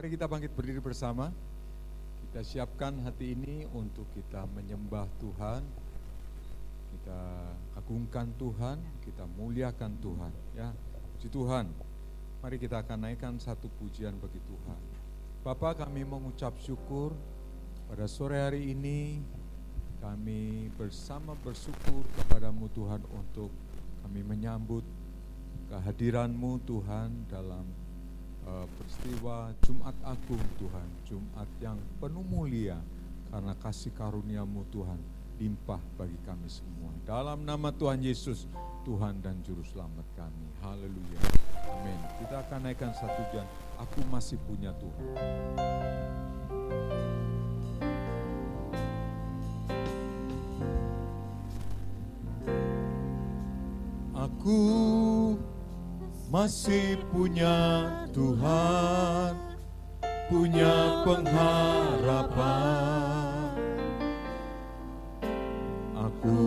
Mari kita bangkit berdiri bersama. Kita siapkan hati ini untuk kita menyembah Tuhan. Kita agungkan Tuhan, kita muliakan Tuhan. Ya, puji Tuhan. Mari kita akan naikkan satu pujian bagi Tuhan. Bapa, kami mengucap syukur pada sore hari ini. Kami bersama bersyukur kepadamu Tuhan untuk kami menyambut kehadiran-Mu Tuhan dalam peristiwa Jumat Agung Tuhan, Jumat yang penuh mulia karena kasih karunia-Mu Tuhan limpah bagi kami semua. Dalam nama Tuhan Yesus, Tuhan dan Juru Selamat kami. Haleluya. Amin. Kita akan naikkan satu pujian, Aku Masih Punya Tuhan. Aku masih punya Tuhan, punya pengharapan. Aku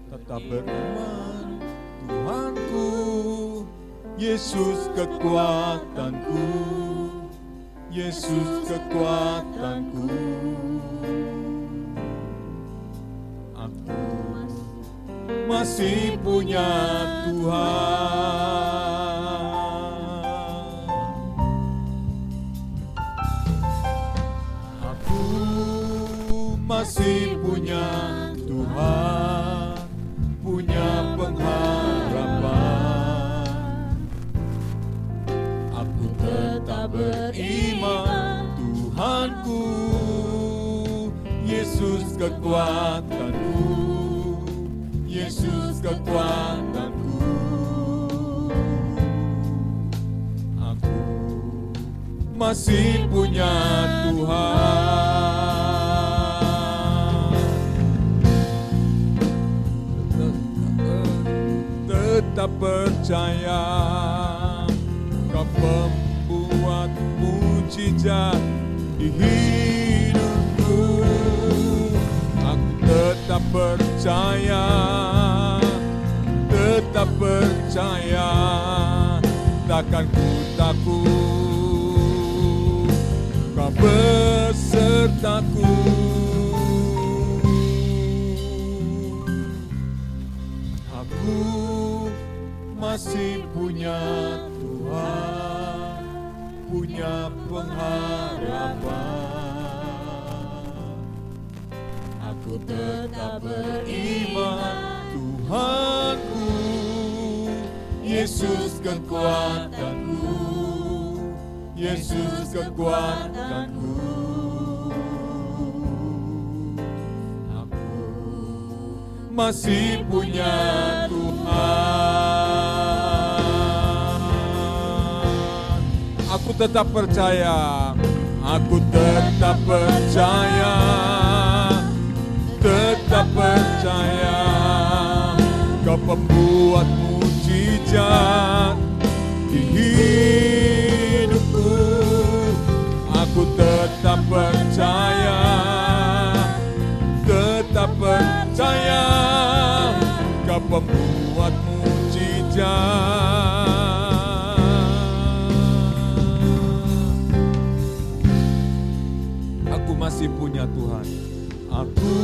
tetap beriman, Tuhanku, Yesus kekuatanku, Yesus kekuatanku. Aku masih punya Tuhan. Aku masih punya Tuhan, punya pengharapan. Aku tetap beriman, Tuhanku, Yesus kekuatanku, Yesus kekuatanku. Aku masih punya Tuhan. Tetap percaya, Kau pembuat mujizat di hidupku. Aku tetap percaya, takkan ku takut, Kau besertaku. Aku masih punya Tuhan, punya pengharapan. Aku tetap beriman, Tuhanku, Yesus kekuatanku, Yesus kekuatanku. Aku masih punya Tuhan. Aku tetap percaya, aku tetap percaya, tetap percaya, Kau pembuat mujizat di hidupku. Aku tetap percaya, Kau pembuat mujizat. Aku masih punya Tuhan. Aku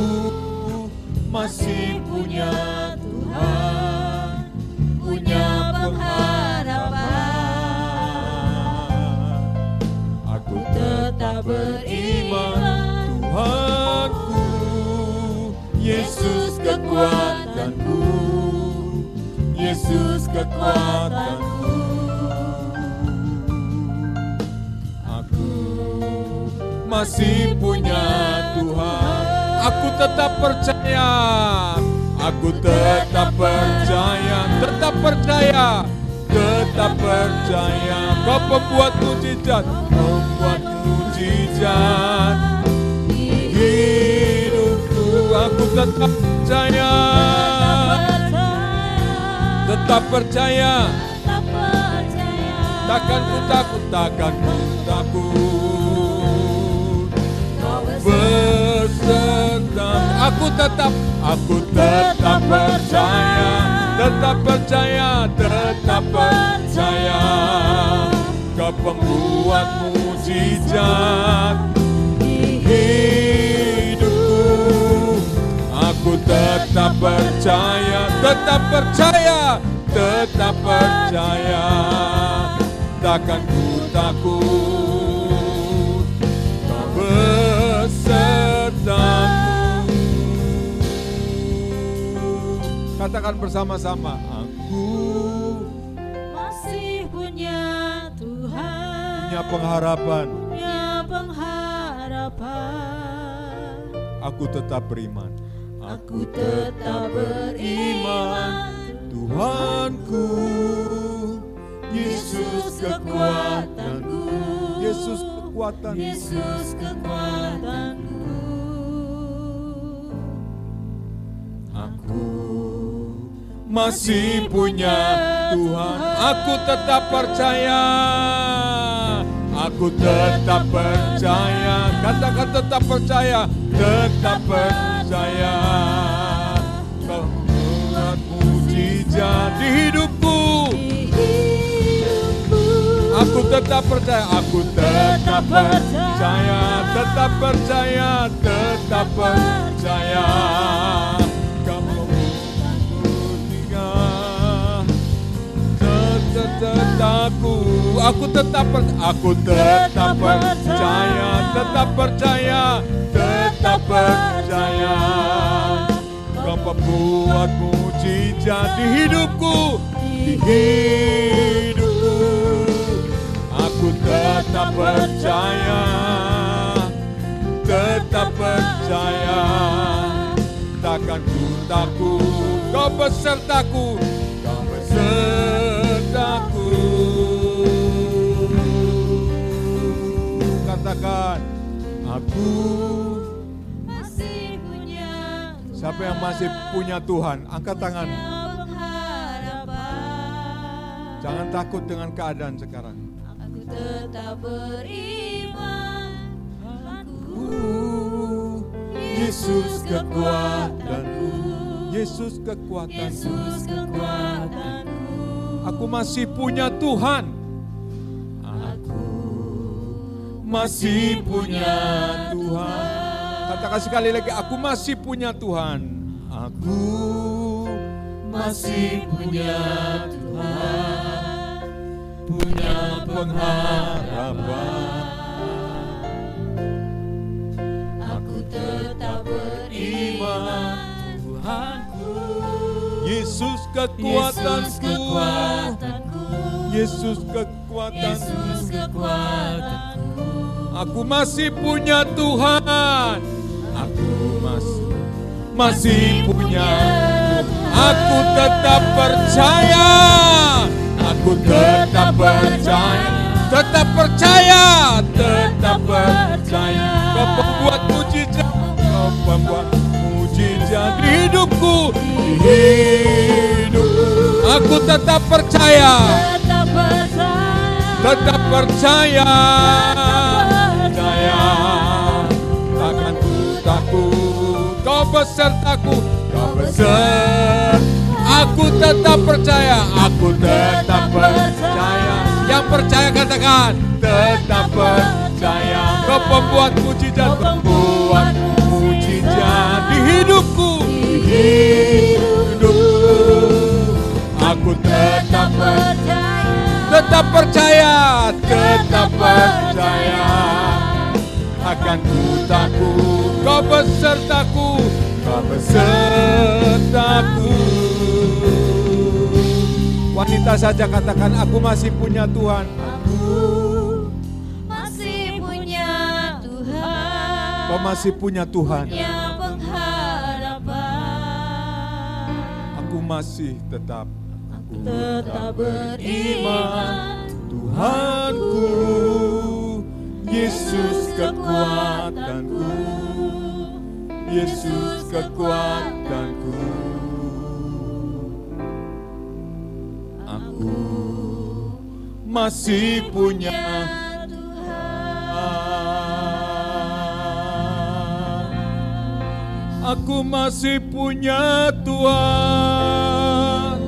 masih punya Tuhan, punya pengharapan. Aku tetap beriman, Tuhanku, Yesus kekuatanku, Yesus kekuatanku. Aku masih punya Tuhan. Aku tetap percaya, aku tetap percaya, tetap percaya, tetap percaya. Kau pembuat mujizat, pembuat mujizat di hidupku. Aku tetap percaya, tetap percaya, takkan ku takut, takkan ku takut. Kau beserta. Aku tetap percaya, tetap percaya, tetap percaya. Kau pembuat mujizat di hidupku. Aku tetap percaya, tetap percaya, tetap percaya. Takkan ku takut, Kau besertaku. Katakan bersama-sama, aku masih punya Tuhan, punya pengharapan. punya pengharapan. Aku tetap beriman. Aku tetap beriman, Tuhanku, Yesus kekuatanku, Yesus kekuatan, Yesus kekuatanku. Aku masih punya Tuhan. Aku tetap percaya. Aku tetap percaya. Katakan tetap percaya. Tetap percaya. Kau buat mujizat di hidupku. Aku tetap percaya. Aku tetap percaya. Tetap percaya. Tetap percaya. Aku tetap percaya, tetap percaya, tetap percaya. Kau pembuat mujizat di hidupku, di hidupku. Aku tetap percaya, tetap percaya. Takkan ku takut, Kau besertaku, Kau besertaku. Katakan, aku Masih punya Tuhan. Siapa yang masih punya Tuhan? Angkat tangan. Punya pengharapan. Jangan takut dengan keadaan sekarang. Aku tetap beriman. Aku Yesus kekuatanku, Yesus kekuatanku. Yesus kekuatanku. Aku masih punya Tuhan. Aku Masih punya Tuhan. Katakan sekali lagi, aku masih punya Tuhan. Aku masih punya Tuhan, punya pengharapan. Aku tetap beriman. Tuhanku, Yesus Yesus kekuatanku, kekuatanku. Yesus kekuatanku. Yesus kekuatanku. Aku masih punya Tuhan. Aku masih punya Tuhan. Aku tetap percaya. Aku tetap percaya. Tetap percaya. Tetap percaya. Kau pembuat mujizat. Kau pembuat mujizat di hidupku. Di hidupku. Aku tetap percaya. Tetap percaya. Tetap percaya. Percaya. Takkan ku takut. Kau besertaku. Kau beserta. Aku tetap percaya. Aku tetap percaya. Yang percaya katakan. Tetap percaya. Kau pembuat mujizat. Pembuat mujizat di hidupku. Di hidupku. Aku tetap percaya. Tetap percaya, tetap percaya. Akan ku takut, Kau besertaku, Kau besertaku. Wanita saja katakan, aku masih punya Tuhan. Aku masih punya Tuhan. Kau masih punya Tuhan. Punya pengharapan. Aku masih tetap Tetap beriman. Tuhanku, Yesus kekuatanku, Yesus kekuatanku. Aku masih punya Tuhan. Aku masih punya Tuhan.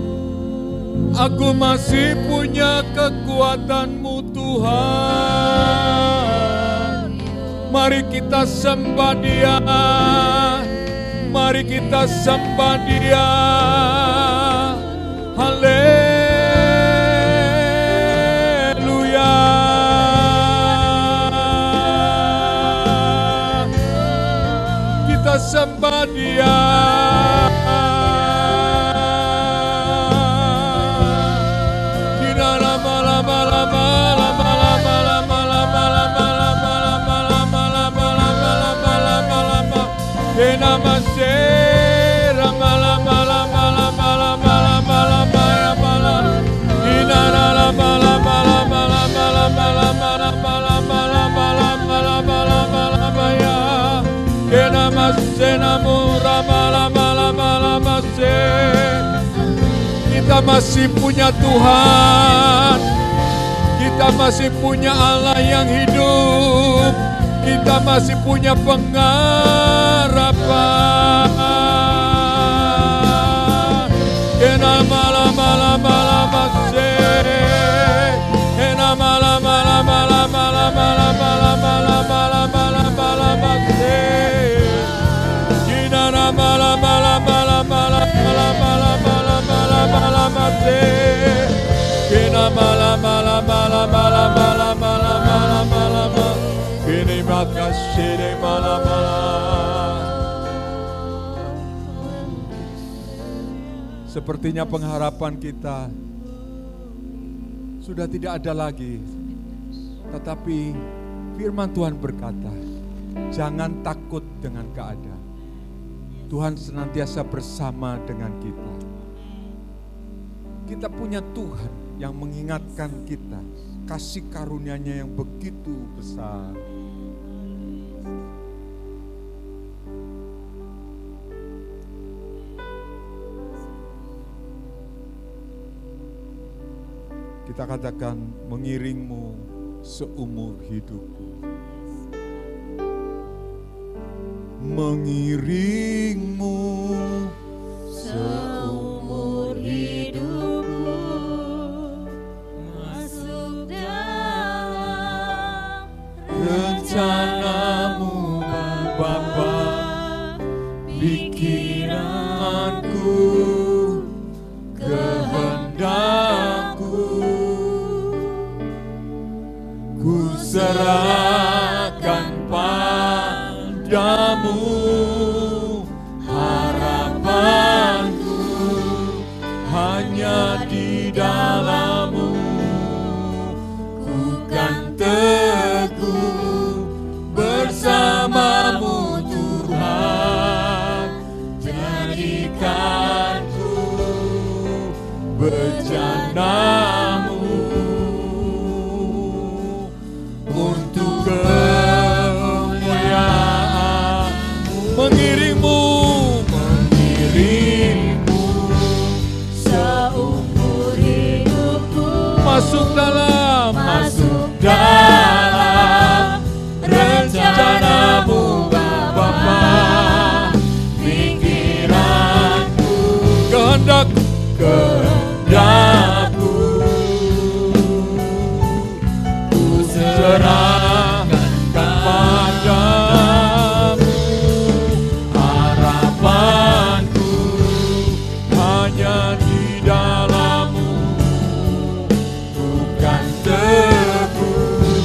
Aku masih punya kekuatan-Mu Tuhan. Mari kita sembah Dia. Mari kita sembah Dia. Haleluya. Kita sembah Dia. Kita masih punya Tuhan. Kita masih punya Allah yang hidup. Kita masih punya pengharapan. Kena malam malam malam masih. Kena malam malam malam malam malam malam malam malam malam malam masih. Kena malam malam malam malam malam malam malam malam malam masih. Kena malam malam malam malam malam malam malam malam. Terima kasih di malam-malam. Sepertinya pengharapan kita sudah tidak ada lagi. Tetapi firman Tuhan berkata, jangan takut dengan keadaan. Tuhan senantiasa bersama dengan kita. Kita punya Tuhan yang mengingatkan kita. Kasih karunia-Nya yang begitu besar. Kita katakan, mengiringmu seumur hidupku. Mengiringmu seumur hidupku. Masuk dalam rencana-Mu Bapa. Pikiranku, kehendakku, ku serahkan padamu. Harapanku hanya di dalam-Mu. Ku kan teguh bersama-Mu Tuhan. Jadikanku bejana-Mu untuk kemuliaan. Mengiringmu, mengiringmu seumur hidupku. Masuk dalam rencana-Mu Bapa. Pikiranku, kehendakku, ku serahkan padamu. Harapanku hanya di dalam-Mu. Bukan teguh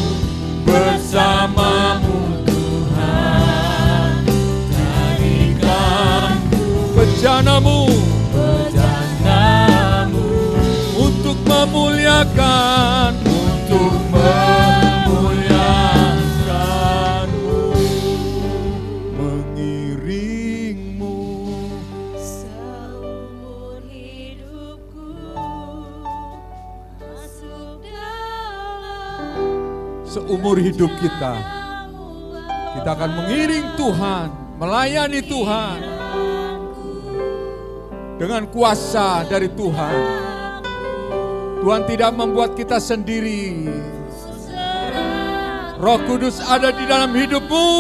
bersama-Mu Tuhan. Jadikanku bejana-Mu untuk memuliakan, untuk memuliakan-Mu. Mengiringmu seumur hidupku. Masuk dalam seumur hidup kita. Kita akan mengiring Tuhan, melayani Tuhan dengan kuasa dari Tuhan. Tuhan tidak membuat kita sendiri. Roh Kudus ada di dalam hidupmu.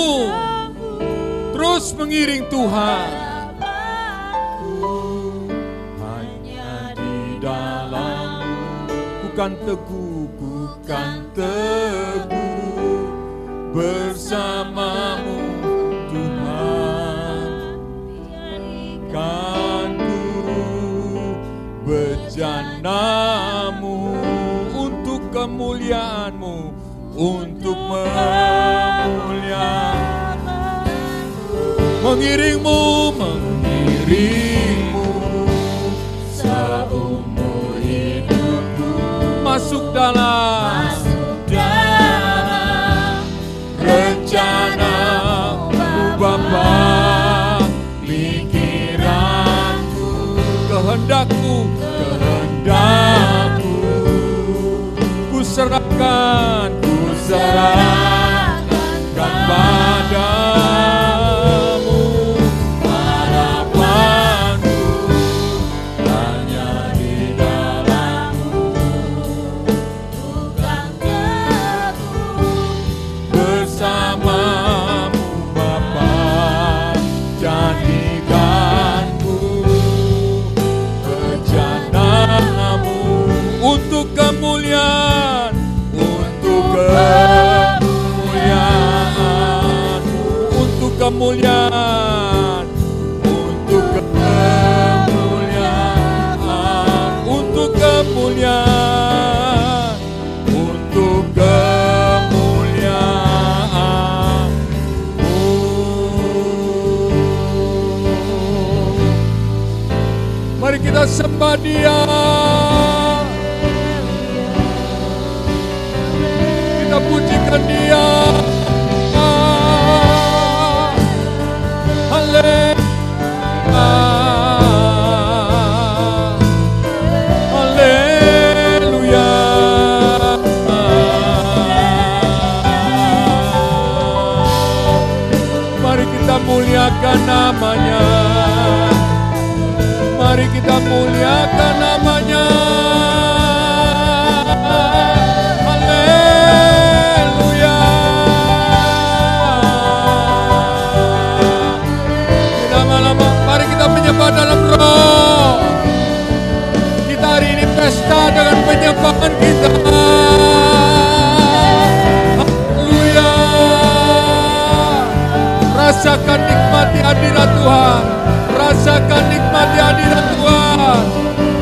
Terus mengiring Tuhan. Hanya di dalam kan teguh, ku kan teguh bersamamu Tuhan. Kan ku bejanamu untuk kemuliaan-Mu, untuk memuliakan, mengiringmu seumur hidupku, masuk dalam rencana-Mu Bapa. Pikiranku, kehendakku ku serahkan padamu. Harapanku hanya di dalam-Mu, tukang teguh bersamamu Bapa. Jadikanku rencana-Mu untuk kemuliaan, untuk kemuliaan, untuk kemuliaan, untuk kemuliaan, untuk kemuliaan, untuk kemuliaan. Mari kita sembah Dia. Kita pujikan Dia. Haleluya. Haleluya. Mari kita muliakan nama-Nya. Mari kita muliakan nama-Nya. Haleluya. Lama-lama, mari kita menyembah dalam roh. Kita hari ini pesta dengan penyembahan kita. Haleluya. Rasakan nikmati hadirat Tuhan. Rasakan nikmati hadirat Tuhan.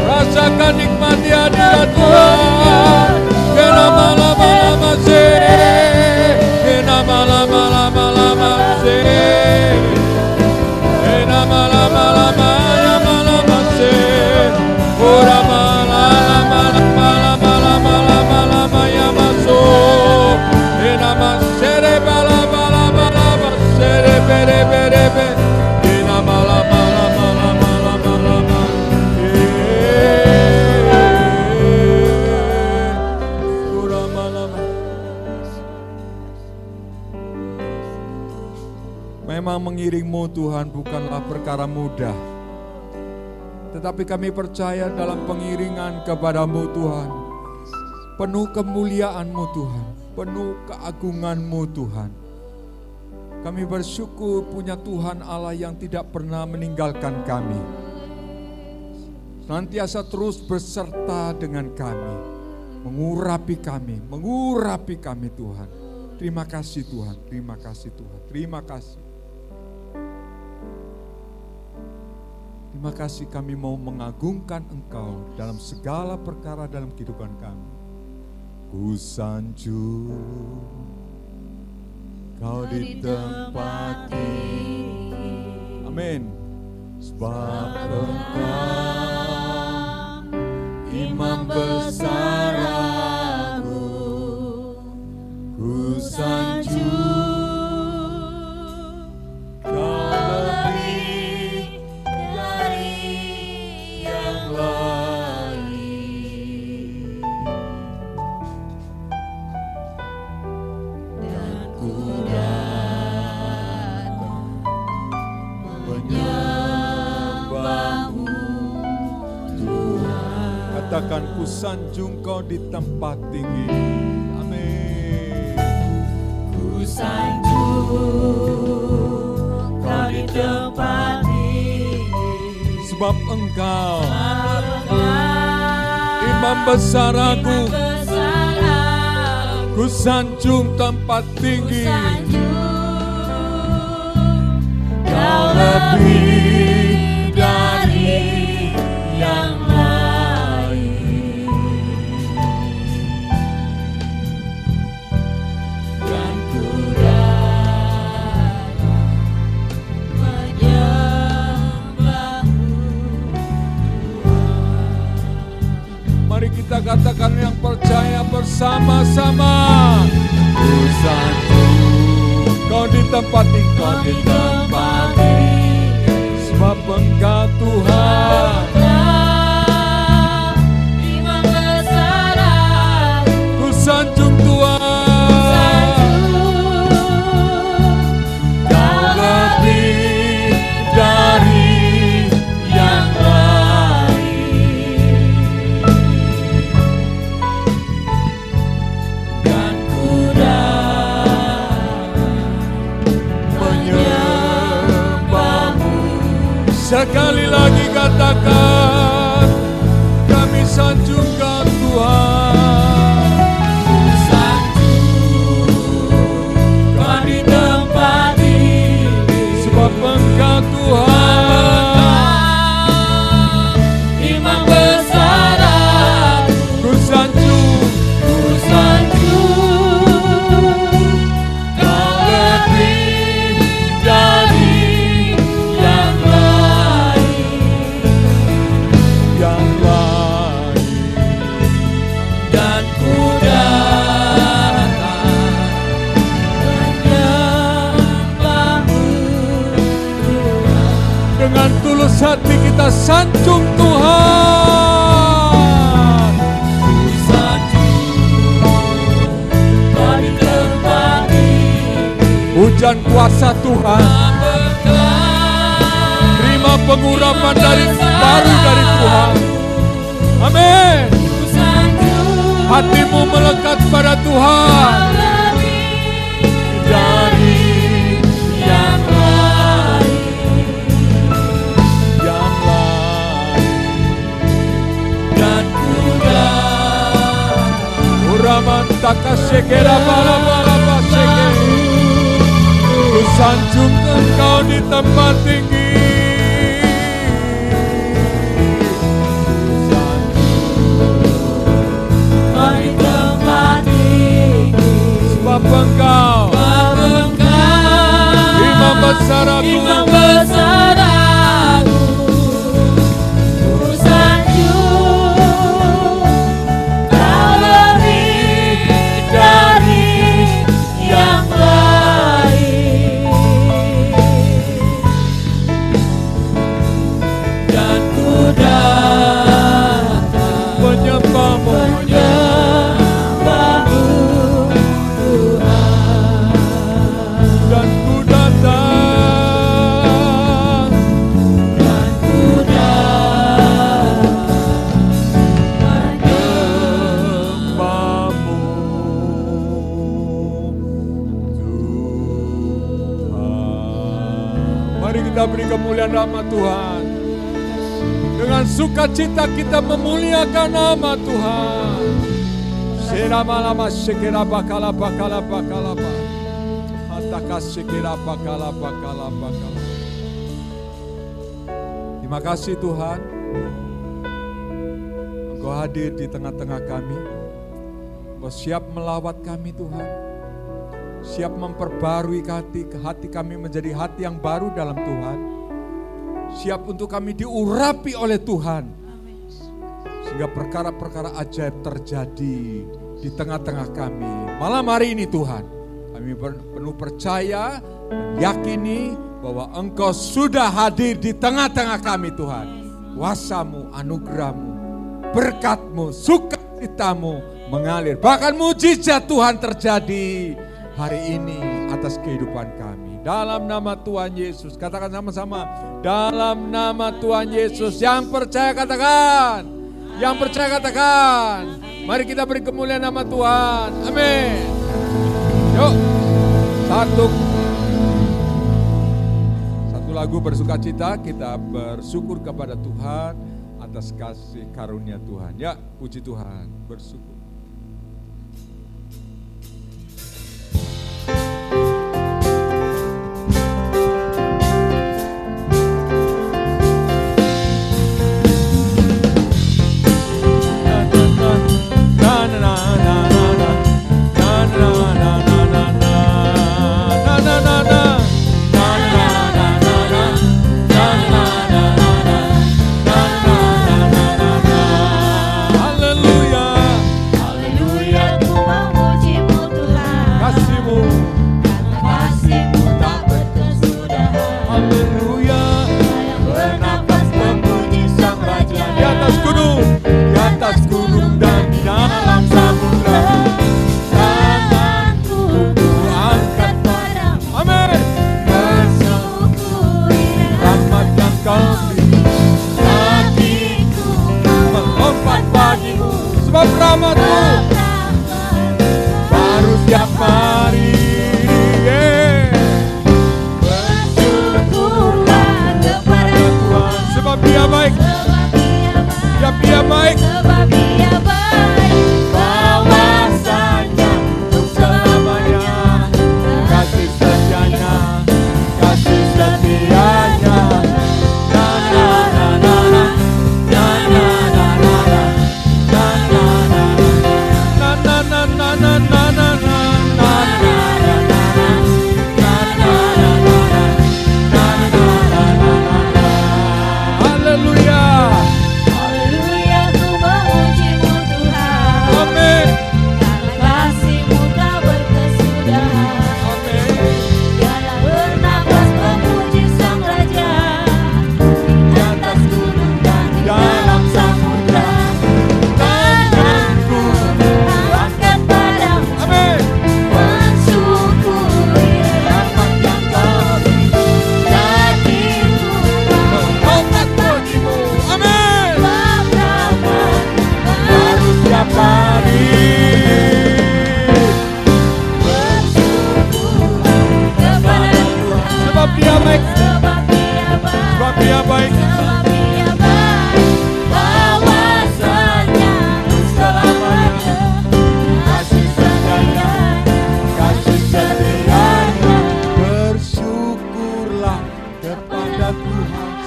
Rasakan nikmati hadirat Tuhan. Lama-lama sih. Lama-lama sih. Lama-lama sih. Ora lama ya masuk. Nama sere bala sere bere. Memang mengiring-Mu Tuhan bukanlah perkara mudah, tetapi kami percaya dalam pengiringan kepada-Mu Tuhan, penuh kemuliaan-Mu Tuhan, penuh keagungan-Mu Tuhan. Kami bersyukur punya Tuhan Allah yang tidak pernah meninggalkan kami, senantiasa terus beserta dengan kami, mengurapi kami Tuhan. Terima kasih Tuhan, terima kasih Tuhan, terima kasih. Terima kasih kami mau mengagungkan Engkau dalam segala perkara dalam kehidupan kami. Ku sanjung Kau di tempat ini. Amin. Sebab Engkau Imam besar aku, ku sanjung Kau lebih dari yang lain, dan ku datang menyembahmu Tuhan. Katakan ku sanjung Kau di tempat tinggi. Amin. Ku sanjung Kau di tempat tinggi. Sebab Engkau Imam besar aku, Imam besar aku, ku sanjung tempat tinggi. Kau lebih dari yang lain, dan ku datang menyembahmu. Mari kita katakan yang percaya bersama-sama. Ku sanjung, kau ditempati, kau ditempati, sebab Engkau Tuhan. Imam besar aku, Ku sanjung Tuhan, Kau lebih dari yang lain, dan ku datang menyembahmu. Sekali lagi katakan, kami sanjungkan Tuhan. Ku sanjung, Kau ditempati, Sebab Engkau Tuhan. Imam besar aku, Ku sanjung, ku sanjung, Kau lebih dari yang lain, yang lain. dan ku datang menyembahmu, Tuhan. Dengan tulus hati kita sanjung Tuhan. Ku sanjung, Kau ditempati, Hujan kuasa Tuhan, terima pengurapan dari baru dari Tuhan. Amin. ku sanjung, Hatimu melekat pada Tuhan. Dari yang lain, yang lain. dan ku datang Uraman takasekera bala-bala seke. Ku sanjung Engkau di tempat tinggi. Ku sanjung, Kau ditempati, sebab Engkau Imam besar aku. Imam besar aku, ku sanjung, Kau lebih dari yang lain, dan ku datang Menyembahmu, menyembahmu, Tuhan. dan ku datang. Dan ku datang Menyembahmu, Tuhan. Mari kita beri kemuliaan nama Tuhan. Dengan sukacita kita memuliakan nama Tuhan. Seramalama sekera bakala bakala bakala ba. Hatakas sekera bakala bakala bakala. Terima kasih Tuhan. Engkau hadir di tengah-tengah kami. Engkau siap melawat kami Tuhan. Siap memperbarui hati kami menjadi hati yang baru dalam Tuhan. Siap untuk kami diurapi oleh Tuhan. Sehingga perkara-perkara ajaib terjadi di tengah-tengah kami. Malam hari ini Tuhan, kami penuh percaya dan yakini bahwa Engkau sudah hadir di tengah-tengah kami Tuhan. Kuasa-Mu, anugerah-Mu, berkat-Mu, sukacita-Mu mengalir. Bahkan mujizat Tuhan terjadi hari ini atas kehidupan kami. Dalam nama Tuhan Yesus, katakan sama-sama. Dalam nama Tuhan Yesus, yang percaya katakan. Yang percaya katakan. Mari kita beri kemuliaan nama Tuhan. Amin. Yuk. Satu lagu bersukacita, kita bersyukur kepada Tuhan atas kasih karunia Tuhan. Ya, puji Tuhan, bersyukur.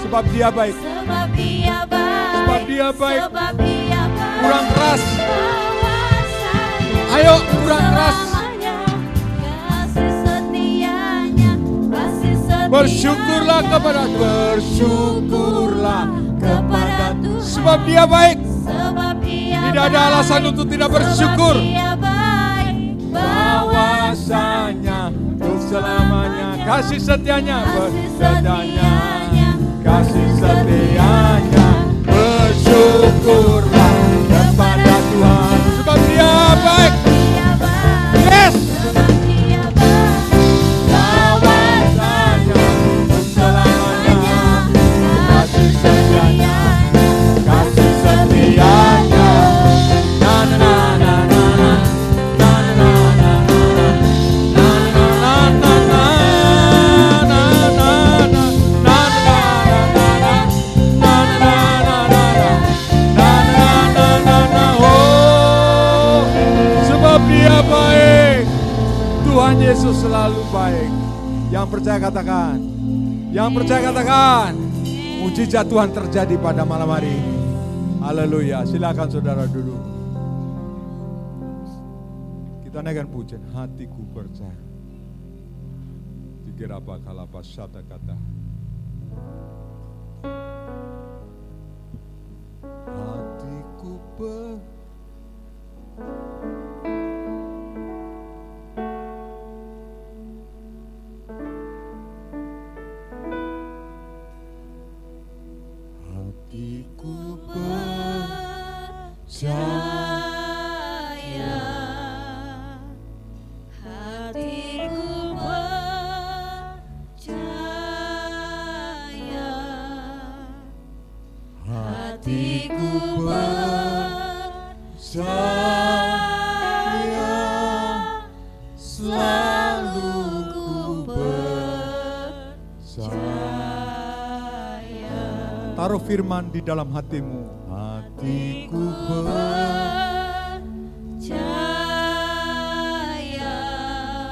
Sebab Dia baik. Sebab Dia baik. Sebab Dia baik. Sebab Dia baik. Kurang keras. Ayo kurang keras. Kasih setianya, kasih setianya. Bersyukurlah kepada Tuhan. Bersyukurlah kepada Tuhan. Sebab Dia baik. Sebab Dia tidak ada alasan untuk tidak bersyukur. Sebab Dia baik. Bahwasanya untuk selamanya. Kasih setianya, setianya. Kasih setianya, bersyukurlah kepada Tuhan. Sebab Dia baik. Yes. Bahwasanya untuk selamanya. Kasih setianya, kasih setianya. Na na na na na na na na na na na. Dia baik. Tuhan Yesus selalu baik. Yang percaya katakan. Yang percaya katakan. Mujizat Tuhan terjadi pada malam hari ini. Haleluya. Silakan saudara duduk. Kita naikkan pujian. Hatiku percaya. Dikirapa kalapa syata kata. Hatiku percaya. Hatiku percaya, hatiku percaya, hatiku percaya, Taruh firman di dalam hatimu. Hatiku percaya.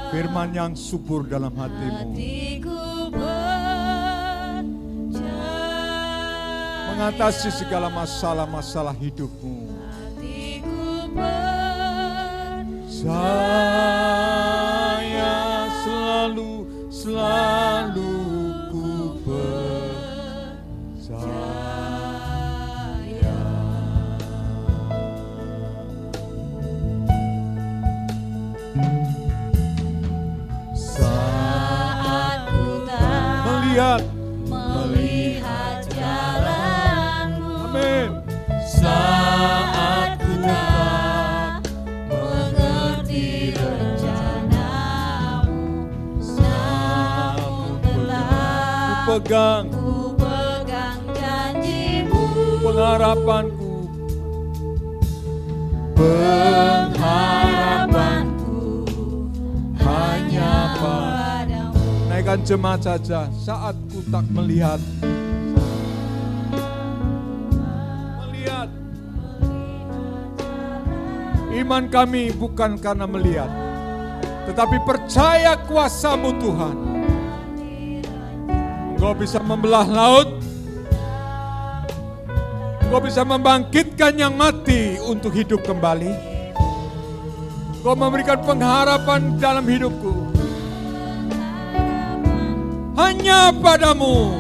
Firman yang subur dalam hatimu. Hatiku percaya. Mengatasi segala masalah-masalah hidupmu. Hatiku percaya. Saya selalu ku percaya. Saat ku tak melihat jalanmu, Amin. saat ku tak mengerti rencanamu, namun telah Pegang ku pegang janjimu, pengharapanku. pengharapanku Hanya padamu. naikkan jemaat saja. Saat ku tak melihat. Iman kami bukan karena melihat, tetapi percaya kuasa-Mu Tuhan. Engkau bisa membelah laut, Engkau bisa membangkitkan yang mati untuk hidup kembali. Engkau memberikan pengharapan dalam hidupku. Hanya padamu.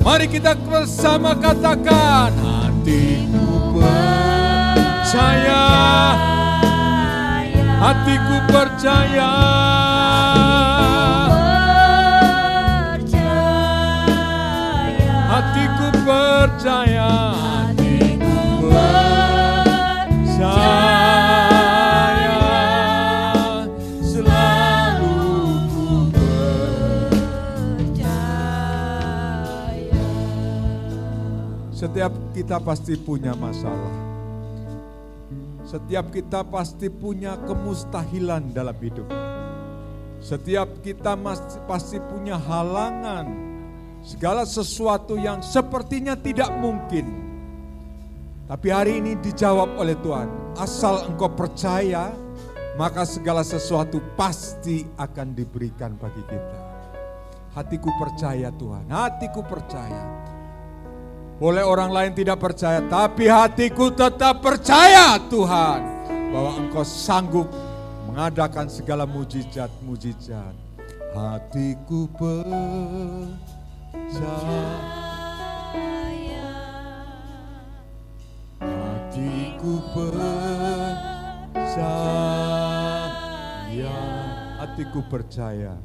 Mari kita bersama katakan, hatiku percaya, hatiku percaya, hatiku percaya, hatiku percaya, selalu ku percaya. Setiap kita pasti punya masalah. Setiap kita pasti punya kemustahilan dalam hidup. Setiap kita pasti punya halangan. Segala sesuatu yang sepertinya tidak mungkin. Tapi hari ini dijawab oleh Tuhan. Asal engkau percaya, maka segala sesuatu pasti akan diberikan bagi kita. Hatiku percaya Tuhan, hatiku percaya. Boleh orang lain tidak percaya, tapi hatiku tetap percaya Tuhan, bahwa engkau sanggup mengadakan segala mujizat-mujizat. Hatiku percaya, hatiku percaya, hatiku percaya.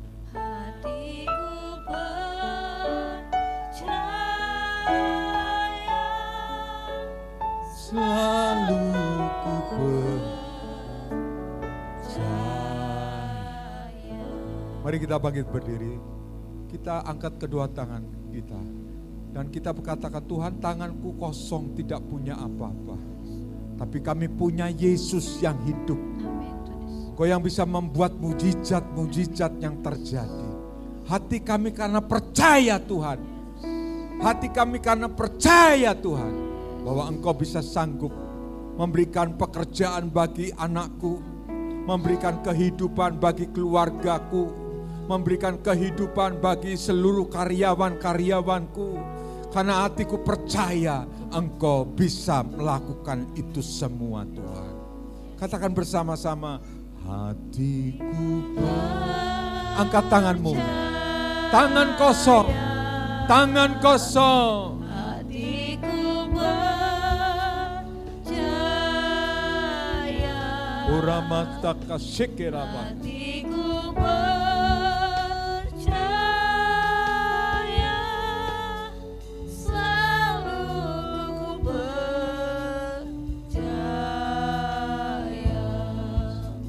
Selalu ku percaya. Mari kita bangkit berdiri. Kita angkat kedua tangan kita. Dan kita berkatakan, Tuhan, tanganku kosong, tidak punya apa-apa. Tapi kami punya Yesus yang hidup. Kau yang bisa membuat mujizat-mujizat yang terjadi. Hati kami karena percaya Tuhan. Hati kami karena percaya Tuhan, bahwa engkau bisa sanggup memberikan pekerjaan bagi anakku, memberikan kehidupan bagi keluargaku, memberikan kehidupan bagi seluruh karyawan-karyawanku. Karena hatiku percaya engkau bisa melakukan itu semua Tuhan. Katakan bersama-sama, hatiku angkat tanganmu. Tangan kosong, tangan kosong. Uramataka shikiraba. Hatiku percaya, selalu ku percaya.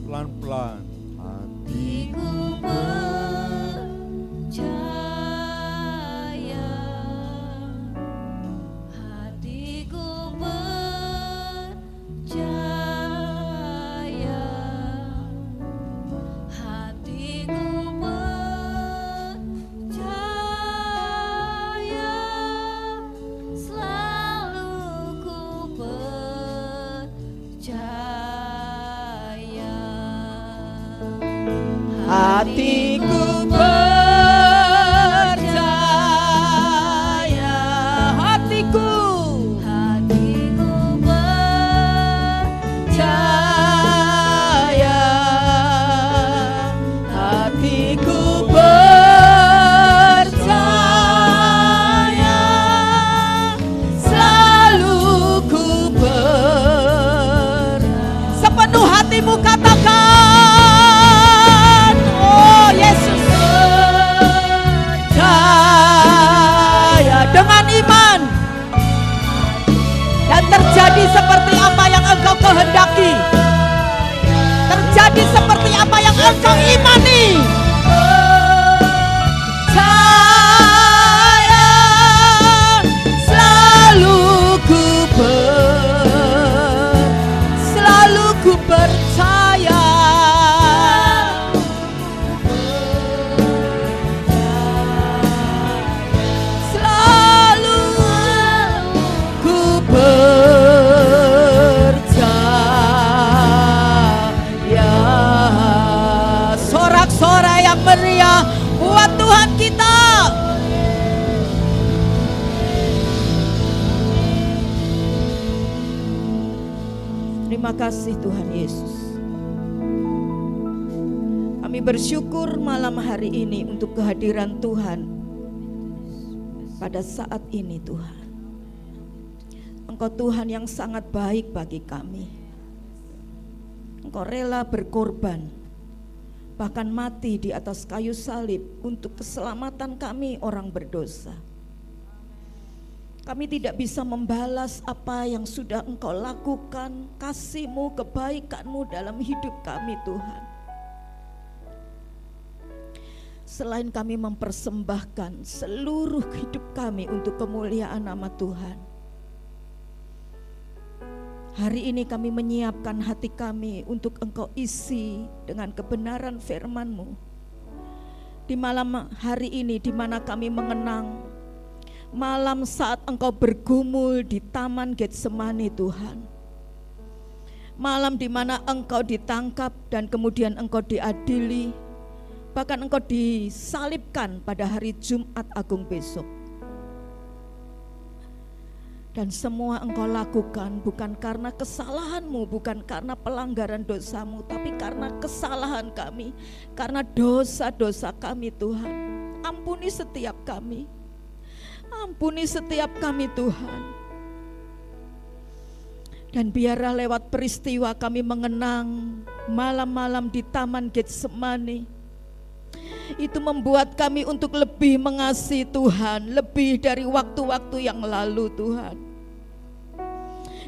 Pelan-pelan. Hatiku percaya, hatiku percaya. Hatiku percaya, hatiku percaya, hatiku percaya, hatiku percaya, selalu ku sepenuh hatimu katakan, oh Yesus, percaya dengan iman, dan terjadi seperti apa yang engkau kehendaki, terjadi seperti apa yang engkau imani. Percaya, selalu ku percaya, selalu ku percaya. Sorak-sorai yang meriah buat Tuhan kita. Terima kasih Tuhan Yesus. Kami bersyukur malam hari ini untuk kehadiran Tuhan pada saat ini Tuhan. Engkau Tuhan yang sangat baik bagi kami. Engkau rela berkorban, bahkan mati di atas kayu salib untuk keselamatan kami orang berdosa. Kami tidak bisa membalas apa yang sudah Engkau lakukan, kasih-Mu, kebaikan-Mu dalam hidup kami Tuhan. Selain kami mempersembahkan seluruh hidup kami untuk kemuliaan nama Tuhan, hari ini kami menyiapkan hati kami untuk Engkau isi dengan kebenaran firman-Mu. Di malam hari ini di mana kami mengenang malam saat Engkau bergumul di Taman Getsemani Tuhan. Malam di mana Engkau ditangkap dan kemudian Engkau diadili, bahkan Engkau disalibkan pada hari Jumat Agung besok. Dan semua Engkau lakukan bukan karena kesalahan-Mu, bukan karena pelanggaran dosa-Mu, tapi karena kesalahan kami, karena dosa-dosa kami Tuhan. Ampuni setiap kami. Ampuni setiap kami Tuhan. Dan biarlah lewat peristiwa kami mengenang malam-malam di Taman Getsemani, itu membuat kami untuk lebih mengasihi Tuhan, lebih dari waktu-waktu yang lalu Tuhan.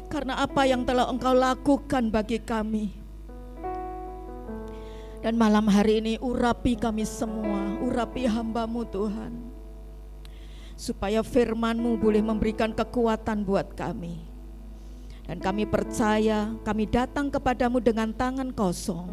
Karena apa yang telah Engkau lakukan bagi kami. Dan malam hari ini urapi kami semua, urapi hamba-Mu Tuhan, supaya firman-Mu boleh memberikan kekuatan buat kami. Dan kami percaya kami datang kepadamu dengan tangan kosong,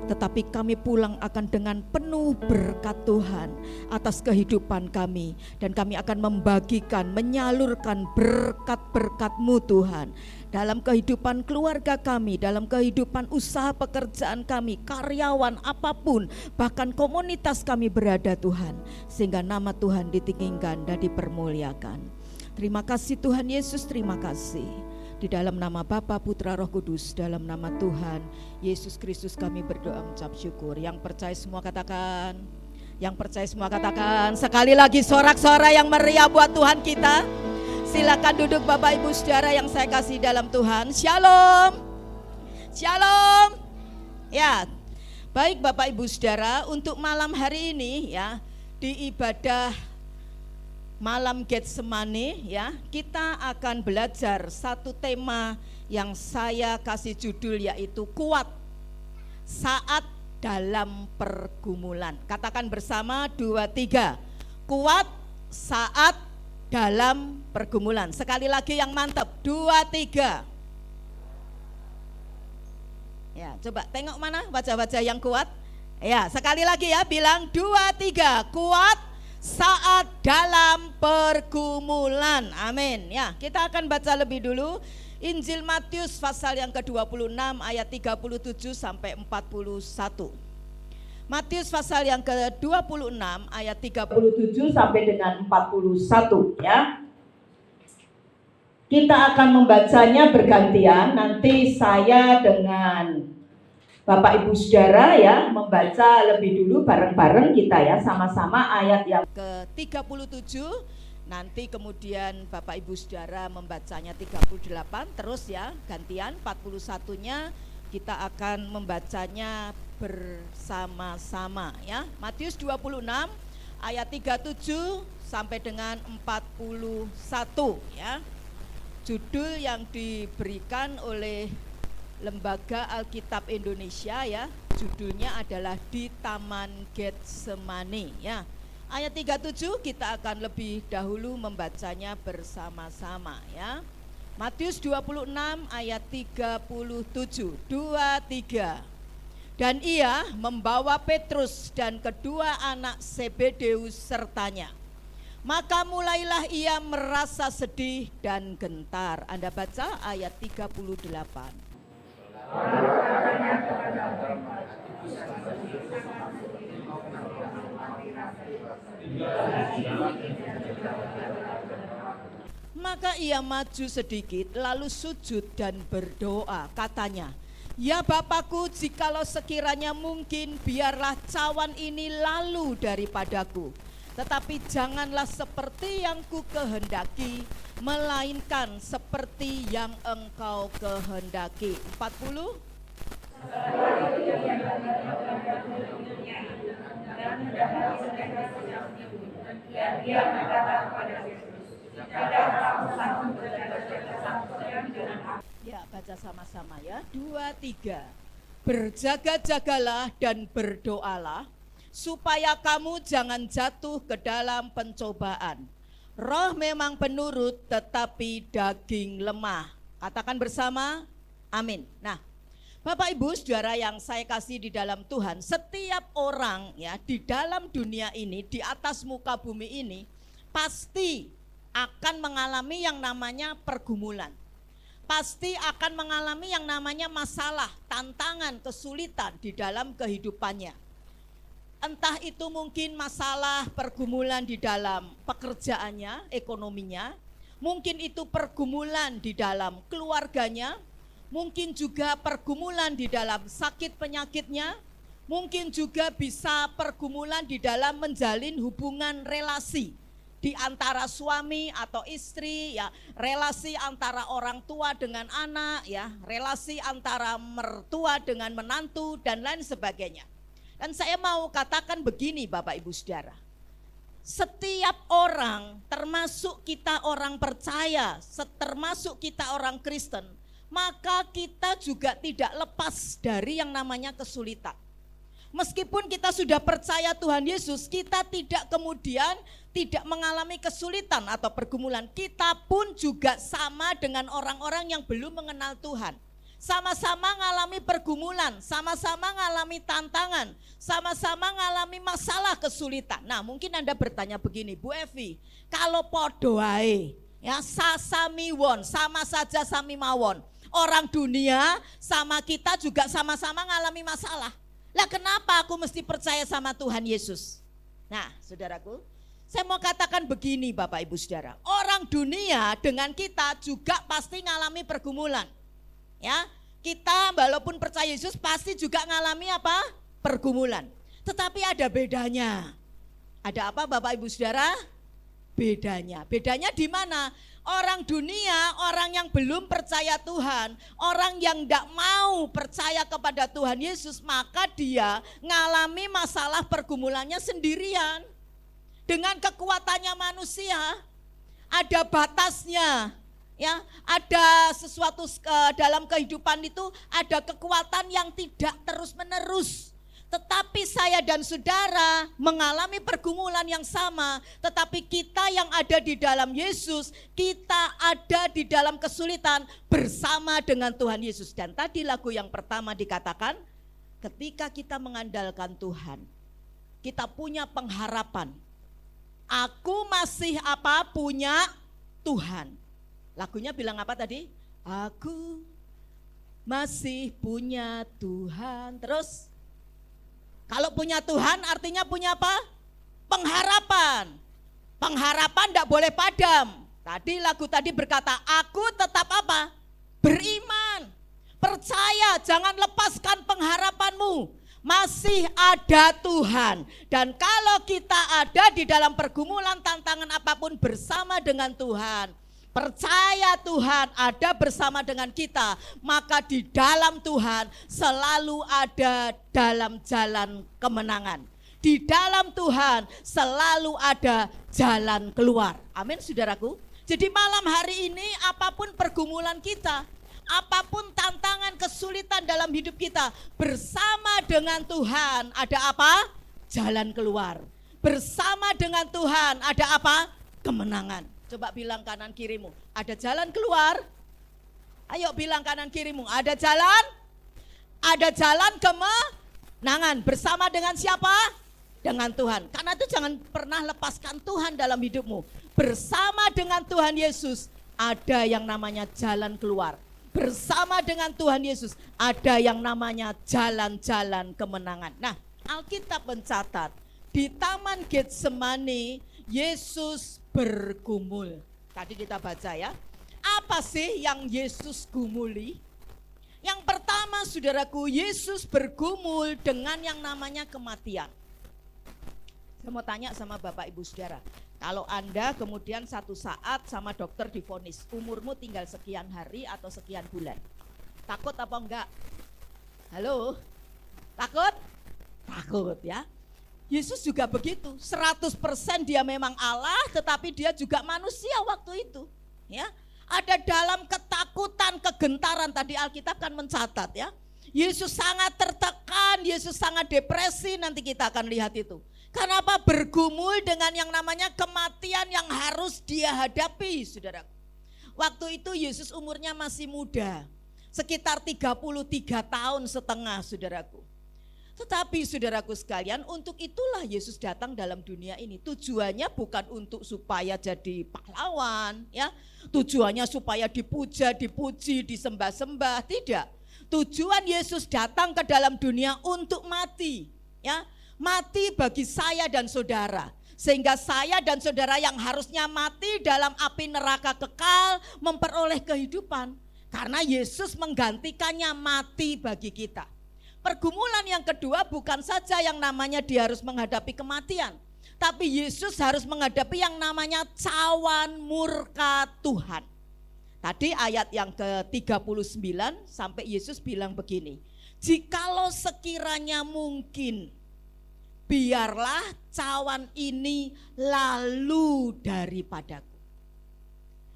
tetapi kami pulang akan dengan penuh berkat Tuhan atas kehidupan kami. Dan kami akan membagikan, menyalurkan berkat-berkat-Mu Tuhan dalam kehidupan keluarga kami, dalam kehidupan usaha pekerjaan kami, karyawan apapun, bahkan komunitas kami berada Tuhan, sehingga nama Tuhan ditinggikan dan dipermuliakan. Terima kasih Tuhan Yesus, terima kasih. Di dalam nama Bapa, Putra, Roh Kudus, dalam nama Tuhan Yesus Kristus kami berdoa mengucap syukur. Yang percaya semua katakan, yang percaya semua katakan. Sekali lagi sorak-sorai yang meriah buat Tuhan kita. Silakan duduk Bapak Ibu Saudara yang saya kasih dalam Tuhan. Shalom. Shalom. Ya, baik Bapak Ibu Saudara, untuk malam hari ini ya, di ibadah malam Getsemani ya, kita akan belajar satu tema yang saya kasih judul, yaitu kuat saat dalam pergumulan. Katakan bersama 2, 3. Kuat saat dalam pergumulan. Sekali lagi yang mantap, 2, 3. Ya, coba tengok mana wajah-wajah yang kuat. Ya, sekali lagi ya, bilang 2, 3. Kuat saat dalam pergumulan. Amin. Ya, kita akan baca lebih dulu Injil Matius pasal yang ke-26 ayat 37 sampai 41. Matius pasal yang ke-26 ayat 37 sampai dengan 41 ya. Kita akan membacanya bergantian, nanti saya dengan Bapak Ibu Saudara ya membaca lebih dulu bareng-bareng kita ya, sama-sama ayat yang ke-37. Nanti kemudian Bapak Ibu Saudara membacanya 38 terus ya, gantian 41-nya kita akan membacanya bersama-sama ya. Matius 26 ayat 37 sampai dengan 41 ya. Judul yang diberikan oleh Lembaga Alkitab Indonesia ya, judulnya adalah Di Taman Getsemani ya. Ayat 37 kita akan lebih dahulu membacanya bersama-sama ya. Matius 26 ayat 37, 2-3. Dan ia membawa Petrus dan kedua anak Zebedeus sertanya. Maka mulailah ia merasa sedih dan gentar. Anda baca ayat 38. Maka ia maju sedikit lalu sujud dan berdoa, katanya, ya Bapakku, jikalau sekiranya mungkin biarlah cawan ini lalu daripadaku, tetapi janganlah seperti yang ku kehendaki, melainkan seperti yang Engkau kehendaki. 40. Ya, baca sama-sama ya. 2-3. Berjaga-jagalah dan berdoalah supaya kamu jangan jatuh ke dalam pencobaan. Roh memang penurut tetapi daging lemah. Katakan bersama, amin. Nah, Bapak Ibu Saudara yang saya kasih di dalam Tuhan, setiap orang ya di dalam dunia ini, di atas muka bumi ini pasti akan mengalami yang namanya pergumulan. Pasti akan mengalami yang namanya masalah, tantangan, kesulitan di dalam kehidupannya. Entah itu mungkin masalah pergumulan di dalam pekerjaannya, ekonominya, mungkin itu pergumulan di dalam keluarganya, mungkin juga pergumulan di dalam sakit penyakitnya, mungkin juga bisa pergumulan di dalam menjalin hubungan relasi di antara suami atau istri ya, relasi antara orang tua dengan anak ya, relasi antara mertua dengan menantu dan lain sebagainya. Dan saya mau katakan begini Bapak Ibu Saudara, setiap orang termasuk kita orang percaya, termasuk kita orang Kristen, maka kita juga tidak lepas dari yang namanya kesulitan. Meskipun kita sudah percaya Tuhan Yesus, kita tidak kemudian tidak mengalami kesulitan atau pergumulan. Kita pun juga sama dengan orang-orang yang belum mengenal Tuhan. Sama-sama mengalami pergumulan, sama-sama mengalami tantangan, sama-sama mengalami masalah kesulitan. Nah, mungkin Anda bertanya begini, Bu Evi, kalau podo ae, ya sasamiwon, sama saja sami mawon. Orang dunia sama kita juga sama-sama mengalami masalah. Lah kenapa aku mesti percaya sama Tuhan Yesus? Nah, saudaraku, saya mau katakan begini Bapak Ibu Saudara. Orang dunia dengan kita juga pasti ngalami pergumulan. Ya, kita walaupun percaya Yesus pasti juga ngalami apa? Pergumulan. Tetapi ada bedanya. Ada apa Bapak Ibu Saudara? Bedanya. Bedanya di mana? Orang dunia, orang yang belum percaya Tuhan, orang yang tidak mau percaya kepada Tuhan Yesus, maka dia ngalami masalah pergumulannya sendirian. Dengan kekuatannya manusia, ada batasnya. Ya, ada sesuatu dalam kehidupan itu, ada kekuatan yang tidak terus-menerus. Tetapi saya dan saudara mengalami pergumulan yang sama, tetapi kita yang ada di dalam Yesus, kita ada di dalam kesulitan bersama dengan Tuhan Yesus. Dan tadi lagu yang pertama dikatakan, ketika kita mengandalkan Tuhan, kita punya pengharapan. Aku masih apa? Punya Tuhan. Lagunya bilang apa tadi? Aku masih punya Tuhan. Terus Kalau punya Tuhan artinya punya apa? Pengharapan. Pengharapan tidak boleh padam. Tadi lagu tadi berkata, aku tetap apa? Beriman. Percaya, jangan lepaskan pengharapanmu. Masih ada Tuhan. Dan kalau kita ada di dalam pergumulan tantangan apapun bersama dengan Tuhan, percaya Tuhan ada bersama dengan kita, maka di dalam Tuhan selalu ada dalam jalan kemenangan. Di dalam Tuhan selalu ada jalan keluar. Amin saudaraku. Jadi malam hari ini apapun pergumulan kita, apapun tantangan kesulitan dalam hidup kita, bersama dengan Tuhan ada apa? Jalan keluar. Bersama dengan Tuhan ada apa? Kemenangan. Coba bilang kanan kirimu, ada jalan keluar. Ayo bilang kanan kirimu, ada jalan kemenangan. Bersama dengan siapa? Dengan Tuhan. Karena itu jangan pernah lepaskan Tuhan dalam hidupmu. Bersama dengan Tuhan Yesus ada yang namanya jalan keluar. Bersama dengan Tuhan Yesus ada yang namanya jalan-jalan kemenangan. Nah, Alkitab mencatat di Taman Getsemani Yesus bergumul. Tadi kita baca ya. Apa sih yang Yesus gumuli? Yang pertama saudaraku, Yesus bergumul dengan yang namanya kematian. Saya mau tanya sama Bapak Ibu Saudara, kalau Anda kemudian satu saat sama dokter divonis umurmu tinggal sekian hari atau sekian bulan, takut apa enggak? Halo? Takut? Takut ya. Yesus juga begitu, 100% dia memang Allah tetapi dia juga manusia waktu itu. Ya, ada dalam ketakutan, kegentaran, tadi Alkitab kan mencatat ya. Yesus sangat tertekan, Yesus sangat depresi, nanti kita akan lihat itu. Kenapa? Bergumul dengan yang namanya kematian yang harus dia hadapi, saudara. Waktu itu Yesus umurnya masih muda, sekitar 33 tahun setengah, saudaraku. Tetapi saudaraku sekalian, untuk itulah Yesus datang dalam dunia ini. Tujuannya bukan untuk supaya jadi pahlawan, ya. Tujuannya supaya dipuja, dipuji, disembah-sembah, tidak. Tujuan Yesus datang ke dalam dunia untuk mati, ya. Mati bagi saya dan saudara, sehingga saya dan saudara yang harusnya mati dalam api neraka kekal memperoleh kehidupan, karena Yesus menggantikannya mati bagi kita. Pergumulan yang kedua bukan saja yang namanya dia harus menghadapi kematian, tapi Yesus harus menghadapi yang namanya cawan murka Tuhan. Tadi ayat yang ke-39 sampai Yesus bilang begini, jikalau sekiranya mungkin, biarlah cawan ini lalu daripadaku.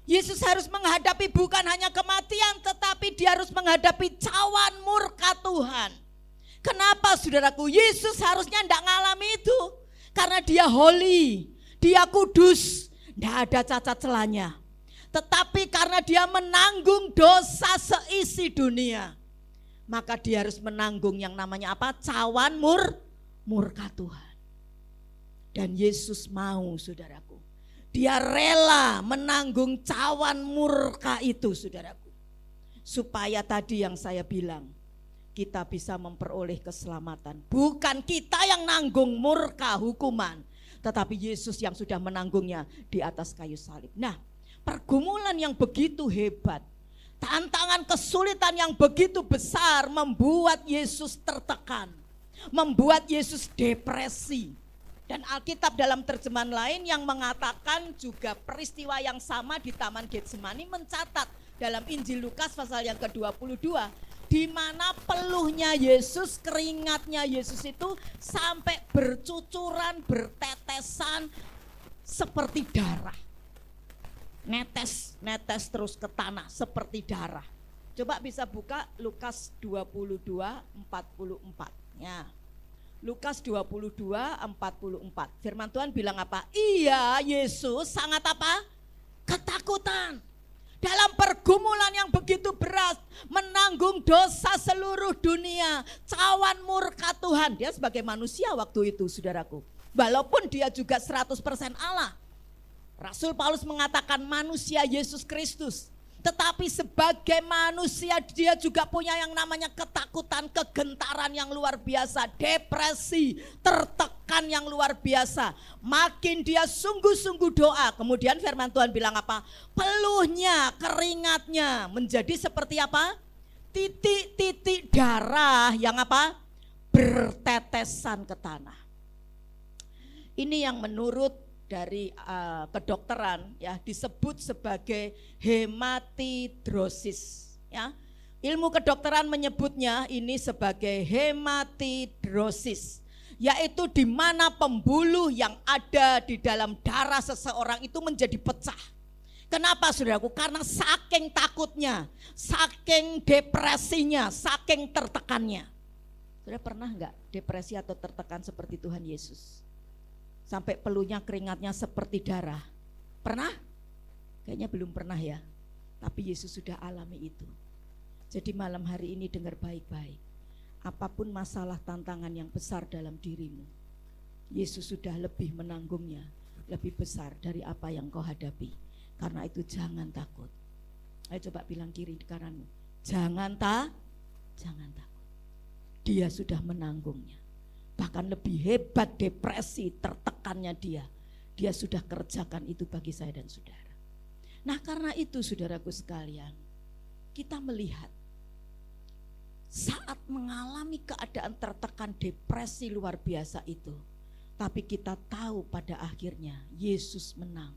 Yesus harus menghadapi bukan hanya kematian, tetapi dia harus menghadapi cawan murka Tuhan. Kenapa saudaraku? Yesus harusnya tidak ngalami itu, karena dia holy, dia kudus, tidak ada cacat celanya. Tetapi karena dia menanggung dosa seisi dunia, maka dia harus menanggung yang namanya apa? Cawan murka Tuhan. Dan Yesus mau, saudaraku, dia rela menanggung cawan murka itu, saudaraku, supaya tadi yang saya bilang, kita bisa memperoleh keselamatan. Bukan kita yang nanggung murka hukuman, tetapi Yesus yang sudah menanggungnya di atas kayu salib. Nah, pergumulan yang begitu hebat, tantangan kesulitan yang begitu besar membuat Yesus tertekan, membuat Yesus depresi. Dan Alkitab dalam terjemahan lain yang mengatakan juga peristiwa yang sama di Taman Getsemani mencatat dalam Injil Lukas pasal yang ke-22, di mana peluhnya Yesus, keringatnya Yesus itu sampai bercucuran, bertetesan seperti darah. Netes terus ke tanah seperti darah. Coba bisa buka Lukas 22:44 ya. Lukas 22:44. Firman Tuhan bilang apa? Iya, Yesus sangat apa? Ketakutan. Dalam pergumulan yang begitu berat, menanggung dosa seluruh dunia, cawan murka Tuhan. Dia sebagai manusia waktu itu, saudaraku. Walaupun dia juga 100% Allah. Rasul Paulus mengatakan manusia Yesus Kristus. Tetapi sebagai manusia dia juga punya yang namanya ketakutan, kegentaran yang luar biasa, depresi, tertekan yang luar biasa. Makin dia sungguh-sungguh doa, kemudian firman Tuhan bilang apa? Peluhnya, keringatnya menjadi seperti apa? Titik-titik darah yang apa? Bertetesan ke tanah. Ini yang menurut dari kedokteran ya disebut sebagai hematidrosis ya. Ilmu kedokteran menyebutnya ini sebagai hematidrosis, yaitu di mana pembuluh yang ada di dalam darah seseorang itu menjadi pecah. Kenapa saudaraku? Karena saking takutnya, saking depresinya, saking tertekannya. Saudara pernah enggak depresi atau tertekan seperti Tuhan Yesus? Sampai peluhnya, keringatnya seperti darah. Pernah? Kayaknya belum pernah ya. Tapi Yesus sudah alami itu. Jadi malam hari ini dengar baik-baik. Apapun masalah tantangan yang besar dalam dirimu, Yesus sudah lebih menanggungnya, lebih besar dari apa yang kau hadapi. Karena itu jangan takut. Ayo coba bilang kiri kananmu, jangan takut. Dia sudah menanggungnya. Bahkan lebih hebat depresi, tertekannya dia sudah kerjakan itu bagi saya dan saudara. Nah karena itu saudaraku sekalian, kita melihat saat mengalami keadaan tertekan depresi luar biasa itu, tapi kita tahu pada akhirnya Yesus menang.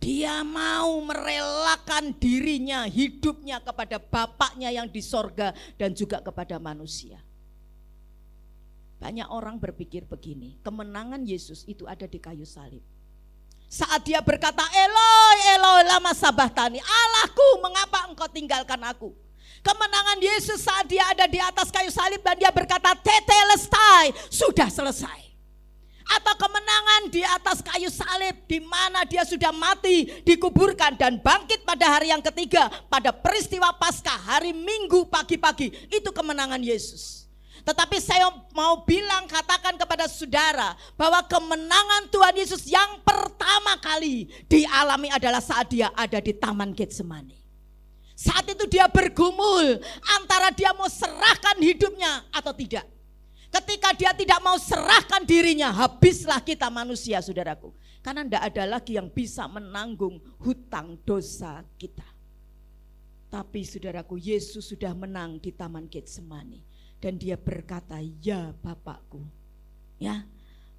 Dia mau merelakan dirinya, hidupnya kepada Bapaknya yang di sorga dan juga kepada manusia. Banyak orang berpikir begini, kemenangan Yesus itu ada di kayu salib. Saat dia berkata, Eloi, Eloi, lama sabachthani, Allahku, mengapa engkau tinggalkan aku? Kemenangan Yesus saat dia ada di atas kayu salib dan dia berkata, tetelestai, sudah selesai. Atau kemenangan di atas kayu salib di mana dia sudah mati, dikuburkan dan bangkit pada hari yang ketiga, pada peristiwa Paskah, hari Minggu pagi-pagi, itu kemenangan Yesus. Tetapi saya mau bilang, katakan kepada saudara bahwa kemenangan Tuhan Yesus yang pertama kali dialami adalah saat dia ada di Taman Getsemani. Saat itu dia bergumul antara dia mau serahkan hidupnya atau tidak. Ketika dia tidak mau serahkan dirinya, habislah kita manusia saudaraku. Karena tidak ada lagi yang bisa menanggung hutang dosa kita. Tapi saudaraku, Yesus sudah menang di Taman Getsemani. Dan dia berkata, ya Bapakku, ya,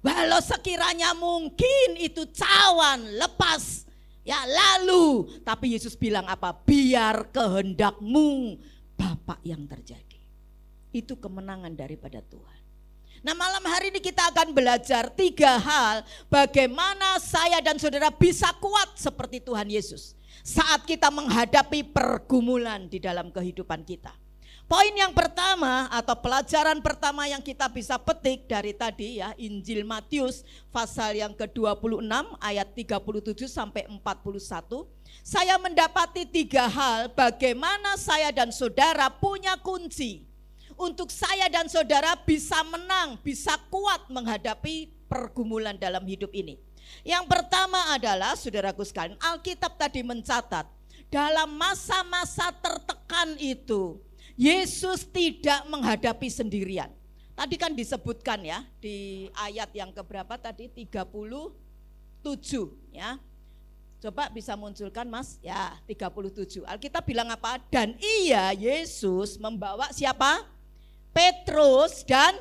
walau sekiranya mungkin itu cawan lepas, ya lalu, tapi Yesus bilang apa? Biar kehendakmu Bapa yang terjadi. Itu kemenangan daripada Tuhan. Nah malam hari ini kita akan belajar 3 hal bagaimana saya dan saudara bisa kuat seperti Tuhan Yesus saat kita menghadapi pergumulan di dalam kehidupan kita. Poin yang pertama atau pelajaran pertama yang kita bisa petik dari tadi ya, Injil Matius pasal yang ke-26 ayat 37 sampai 41. Saya mendapati 3 hal bagaimana saya dan saudara punya kunci untuk saya dan saudara bisa menang, bisa kuat menghadapi pergumulan dalam hidup ini. Yang pertama adalah saudaraku sekalian, Alkitab tadi mencatat dalam masa-masa tertekan itu Yesus tidak menghadapi sendirian. Tadi kan disebutkan ya di ayat yang keberapa tadi 37 ya. Coba bisa munculkan Mas ya 37. Alkitab bilang apa? Dan Yesus membawa siapa? Petrus dan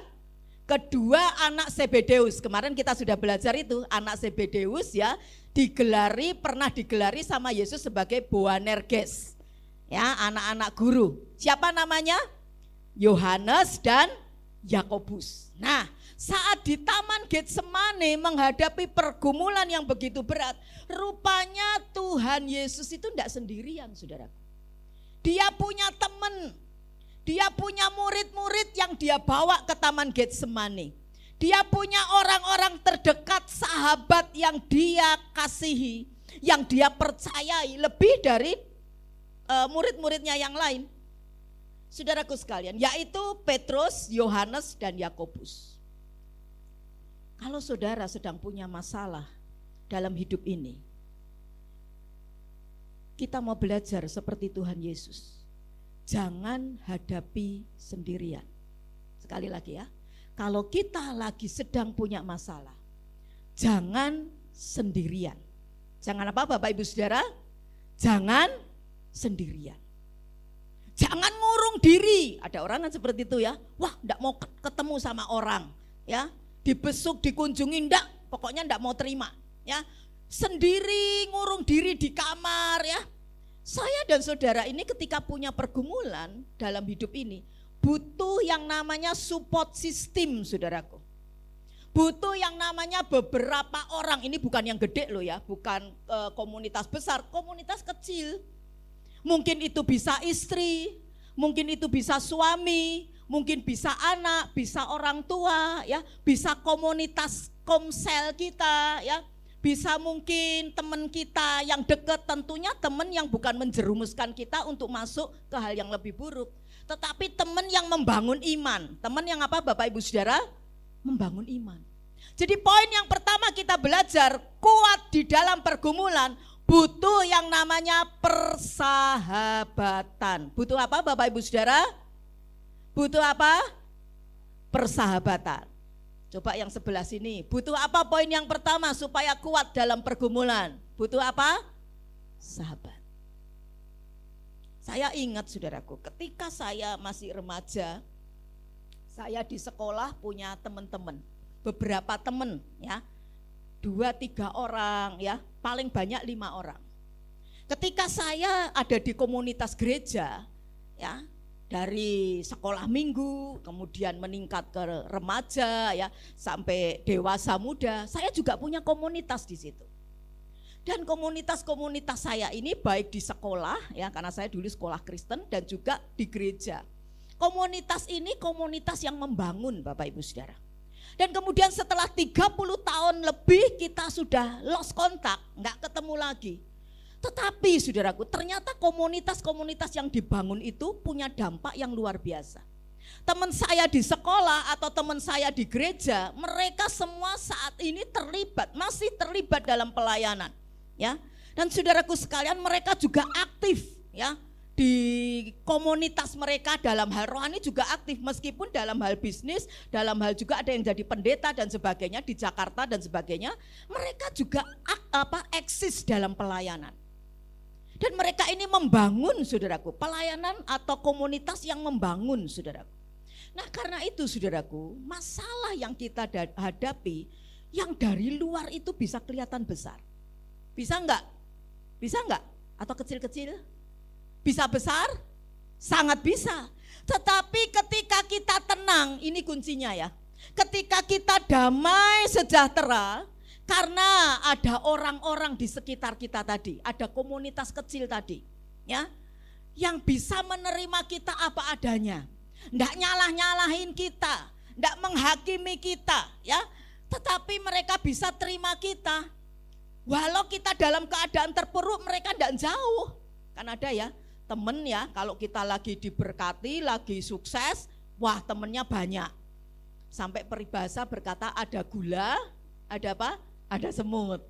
kedua anak Zebedeus. Kemarin kita sudah belajar itu, anak Zebedeus ya pernah digelari sama Yesus sebagai Boanerges. Ya, anak-anak guru. Siapa namanya? Yohanes dan Yakobus. Nah, saat di Taman Getsemani menghadapi pergumulan yang begitu berat, rupanya Tuhan Yesus itu tidak sendirian, saudaraku. Dia punya teman, dia punya murid-murid yang dia bawa ke Taman Getsemani. Dia punya orang-orang terdekat, sahabat yang dia kasihi, yang dia percayai lebih dari murid-muridnya yang lain, saudaraku sekalian, yaitu Petrus, Yohanes, dan Yakobus. Kalau saudara sedang punya masalah dalam hidup ini, kita mau belajar seperti Tuhan Yesus. Jangan hadapi sendirian. Sekali lagi ya, kalau kita lagi sedang punya masalah, jangan sendirian. Jangan apa Bapak Ibu Saudara? Jangan sendirian. Jangan ngurung diri. Ada orang kan seperti itu ya. Wah, enggak mau ketemu sama orang, ya. Dibesuk, dikunjungi enggak, pokoknya enggak mau terima, ya. Sendiri, ngurung diri di kamar, ya. Saya dan saudara ini ketika punya pergumulan dalam hidup ini, butuh yang namanya support system, saudaraku. Butuh yang namanya beberapa orang, ini bukan yang gede loh ya, bukan komunitas besar, komunitas kecil. Mungkin itu bisa istri, mungkin itu bisa suami, mungkin bisa anak, bisa orang tua, ya, bisa komunitas komsel kita, ya, bisa mungkin teman kita yang dekat, tentunya teman yang bukan menjerumuskan kita untuk masuk ke hal yang lebih buruk, tetapi teman yang membangun iman. Teman yang apa Bapak Ibu Saudara? Membangun iman. Jadi poin yang pertama kita belajar, kuat di dalam pergumulan, butuh yang namanya persahabatan. Butuh apa Bapak Ibu Saudara? Butuh apa? Persahabatan. Coba yang sebelah sini, butuh apa poin yang pertama supaya kuat dalam pergumulan? Butuh apa? Sahabat. Saya ingat saudaraku, ketika saya masih remaja, saya di sekolah punya teman-teman, beberapa teman ya, 2-3 orang ya, paling banyak 5 orang. Ketika saya ada di komunitas gereja ya, dari sekolah minggu, kemudian meningkat ke remaja ya, sampai dewasa muda, saya juga punya komunitas di situ. Dan komunitas-komunitas saya ini baik di sekolah ya, karena saya dulu sekolah Kristen, dan juga di gereja. Komunitas ini komunitas yang membangun Bapak Ibu Saudara. Dan kemudian setelah 30 tahun lebih kita sudah lost kontak, enggak ketemu lagi. Tetapi saudaraku, ternyata komunitas-komunitas yang dibangun itu punya dampak yang luar biasa. Teman saya di sekolah atau teman saya di gereja, mereka semua saat ini terlibat, masih terlibat dalam pelayanan, ya. Dan saudaraku sekalian, mereka juga aktif, ya, di komunitas mereka dalam hal rohani juga aktif, meskipun dalam hal bisnis, dalam hal juga ada yang jadi pendeta dan sebagainya di Jakarta dan sebagainya, mereka juga eksis dalam pelayanan. Dan mereka ini membangun saudaraku, pelayanan atau komunitas yang membangun saudaraku. Nah karena itu saudaraku, masalah yang kita hadapi yang dari luar itu bisa kelihatan besar. Bisa enggak? Bisa enggak? Atau kecil-kecil? Bisa besar? Sangat bisa. Tetapi ketika kita tenang, ini kuncinya ya. Ketika kita damai sejahtera, karena ada orang-orang di sekitar kita tadi, ada komunitas kecil tadi, ya, yang bisa menerima kita apa adanya, ndak nyalah-nyalahin kita, ndak menghakimi kita, ya, tetapi mereka bisa terima kita, walau kita dalam keadaan terpuruk, mereka ndak jauh, kan ada ya, temen ya, kalau kita lagi diberkati, lagi sukses, wah temennya banyak, sampai peribahasa berkata ada gula, ada apa? Ada semut,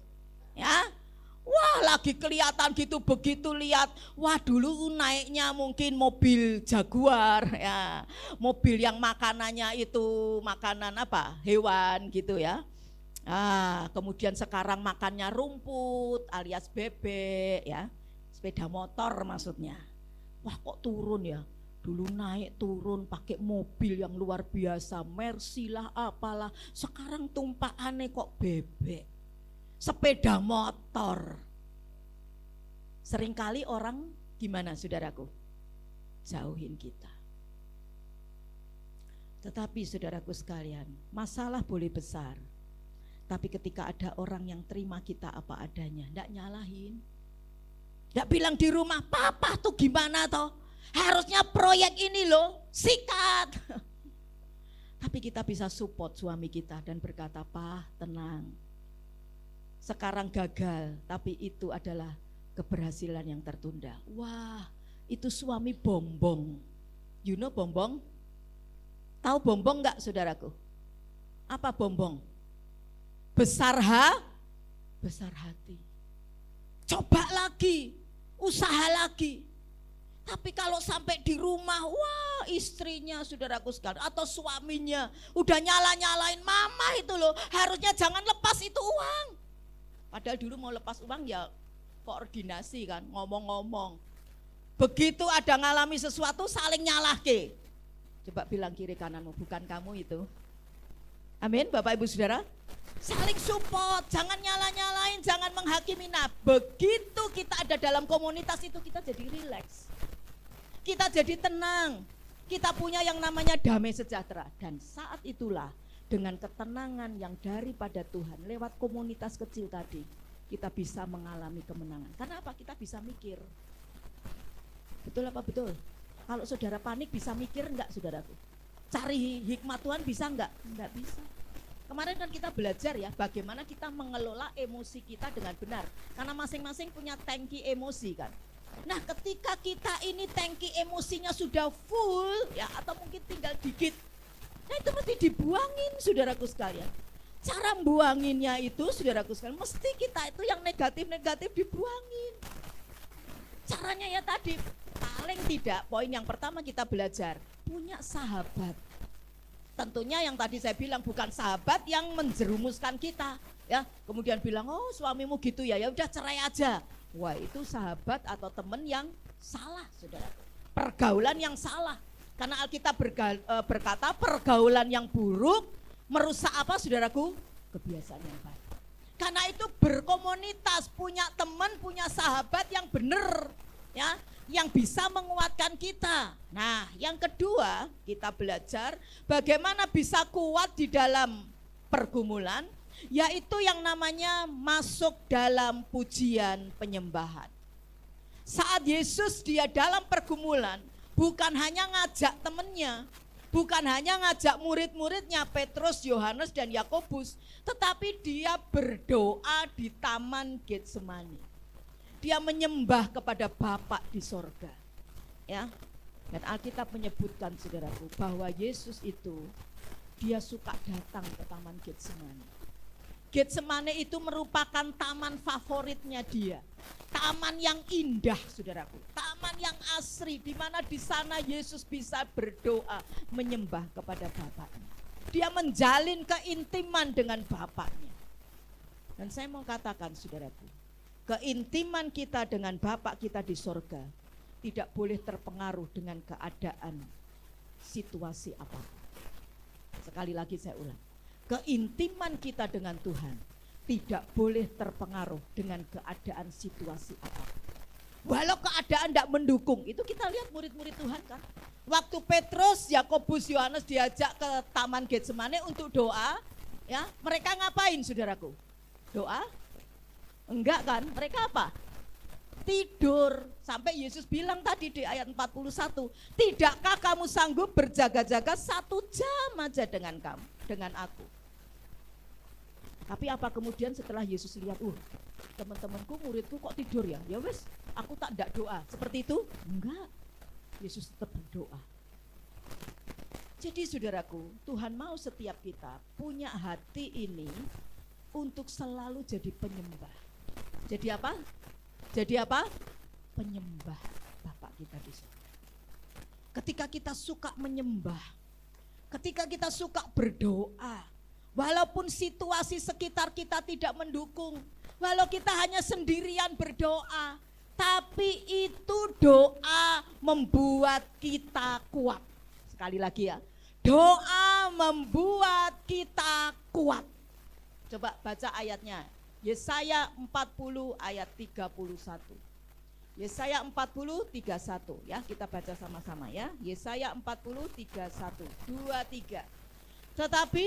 ya. Wah lagi kelihatan gitu, begitu lihat, wah dulu naiknya mungkin mobil Jaguar, ya, mobil yang makanannya itu makanan apa, hewan gitu ya. Kemudian sekarang makannya rumput alias bebek, ya, sepeda motor maksudnya. Wah kok turun ya? Dulu naik turun pakai mobil yang luar biasa, Mercy lah apalah, sekarang tumpahannya kok bebek, sepeda motor. Seringkali orang gimana saudaraku? Jauhin kita. Tetapi saudaraku sekalian, masalah boleh besar, tapi ketika ada orang yang terima kita apa adanya, enggak nyalahin, enggak bilang di rumah, papa tuh gimana toh? Harusnya proyek ini loh, sikat. Tapi kita bisa support suami kita dan berkata, "Pak, tenang. Sekarang gagal, tapi itu adalah keberhasilan yang tertunda." Wah, itu suami bombong. You know bombong? Tahu bombong enggak saudaraku? Apa bombong? Besar hati. Coba lagi. usaha lagi. Tapi kalau sampai di rumah, wah istrinya saudaraku sekalian atau suaminya udah nyala-nyalain mama itu loh, harusnya jangan lepas itu uang. Padahal dulu mau lepas uang ya koordinasi kan, ngomong-ngomong. Begitu ada ngalami sesuatu saling nyalahke. Coba bilang kiri kananmu, bukan kamu itu. Amin Bapak Ibu Saudara. Saling support, jangan nyala-nyalain, jangan menghakimi. Nah begitu kita ada dalam komunitas itu kita jadi rileks. Kita jadi tenang, kita punya yang namanya damai sejahtera. Dan saat itulah dengan ketenangan yang daripada Tuhan lewat komunitas kecil tadi, kita bisa mengalami kemenangan. Karena apa? Kita bisa mikir. Betul apa betul? Kalau saudara panik bisa mikir enggak saudaraku? Cari hikmat Tuhan bisa enggak? Enggak bisa. Kemarin kan kita belajar ya bagaimana kita mengelola emosi kita dengan benar. Karena masing-masing punya tangki emosi kan. Nah ketika kita ini tangki emosinya sudah full ya atau mungkin tinggal dikit, nah itu mesti dibuangin saudaraku sekalian. Cara buanginnya itu saudaraku sekalian mesti kita itu yang negatif-negatif dibuangin. Caranya ya tadi paling tidak poin yang pertama kita belajar punya sahabat. Tentunya yang tadi saya bilang bukan sahabat yang menjerumuskan kita ya, kemudian bilang oh suamimu gitu ya, ya udah cerai aja. Wah itu sahabat atau teman yang salah saudara. Pergaulan yang salah. Karena Alkitab berkata pergaulan yang buruk merusak apa saudaraku? Kebiasaan yang baik. Karena itu berkomunitas, punya teman, punya sahabat yang benar ya, yang bisa menguatkan kita. Nah yang kedua kita belajar bagaimana bisa kuat di dalam pergumulan, yaitu yang namanya masuk dalam pujian penyembahan. Saat Yesus dia dalam pergumulan, bukan hanya ngajak temannya, bukan hanya ngajak murid-muridnya Petrus, Yohanes dan Yakobus, tetapi dia berdoa di taman Getsemani. Dia menyembah kepada Bapa di sorga. Ya. Dan Alkitab menyebutkan saudaraku bahwa Yesus itu dia suka datang ke taman Getsemani. Getsemani itu merupakan taman favoritnya dia. Taman yang indah saudaraku. Taman yang asri di mana di sana Yesus bisa berdoa menyembah kepada Bapaknya. Dia menjalin keintiman dengan Bapaknya. Dan saya mau katakan saudaraku, keintiman kita dengan Bapak kita di sorga tidak boleh terpengaruh dengan keadaan situasi apapun. Sekali lagi saya ulang. Keintiman kita dengan Tuhan tidak boleh terpengaruh dengan keadaan situasi apapun. Walau keadaan tidak mendukung, itu kita lihat murid-murid Tuhan kan. Waktu Petrus, Yakobus, Yohanes diajak ke taman Getsemani untuk doa, ya mereka ngapain saudaraku? Doa? Enggak kan, mereka apa? Tidur. Sampai Yesus bilang tadi di ayat 41, tidakkah kamu sanggup berjaga-jaga 1 jam aja dengan kamu, dengan aku? Tapi apa kemudian setelah Yesus lihat, teman-temanku, muridku kok tidur ya? Ya wes, aku tak ndak doa. Seperti itu? Enggak. Yesus tetap berdoa. Jadi saudaraku, Tuhan mau setiap kita punya hati ini untuk selalu jadi penyembah. Jadi apa? Jadi apa? Penyembah Bapak kita di surga. Ketika kita suka menyembah, ketika kita suka berdoa, walaupun situasi sekitar kita tidak mendukung, walau kita hanya sendirian berdoa, tapi itu doa membuat kita kuat. Sekali lagi ya, doa membuat kita kuat. Coba baca ayatnya, Yesaya 40 ayat 31. Yesaya 40, 31 ya, kita baca sama-sama ya. Yesaya 40, 31, 2, 3. Tetapi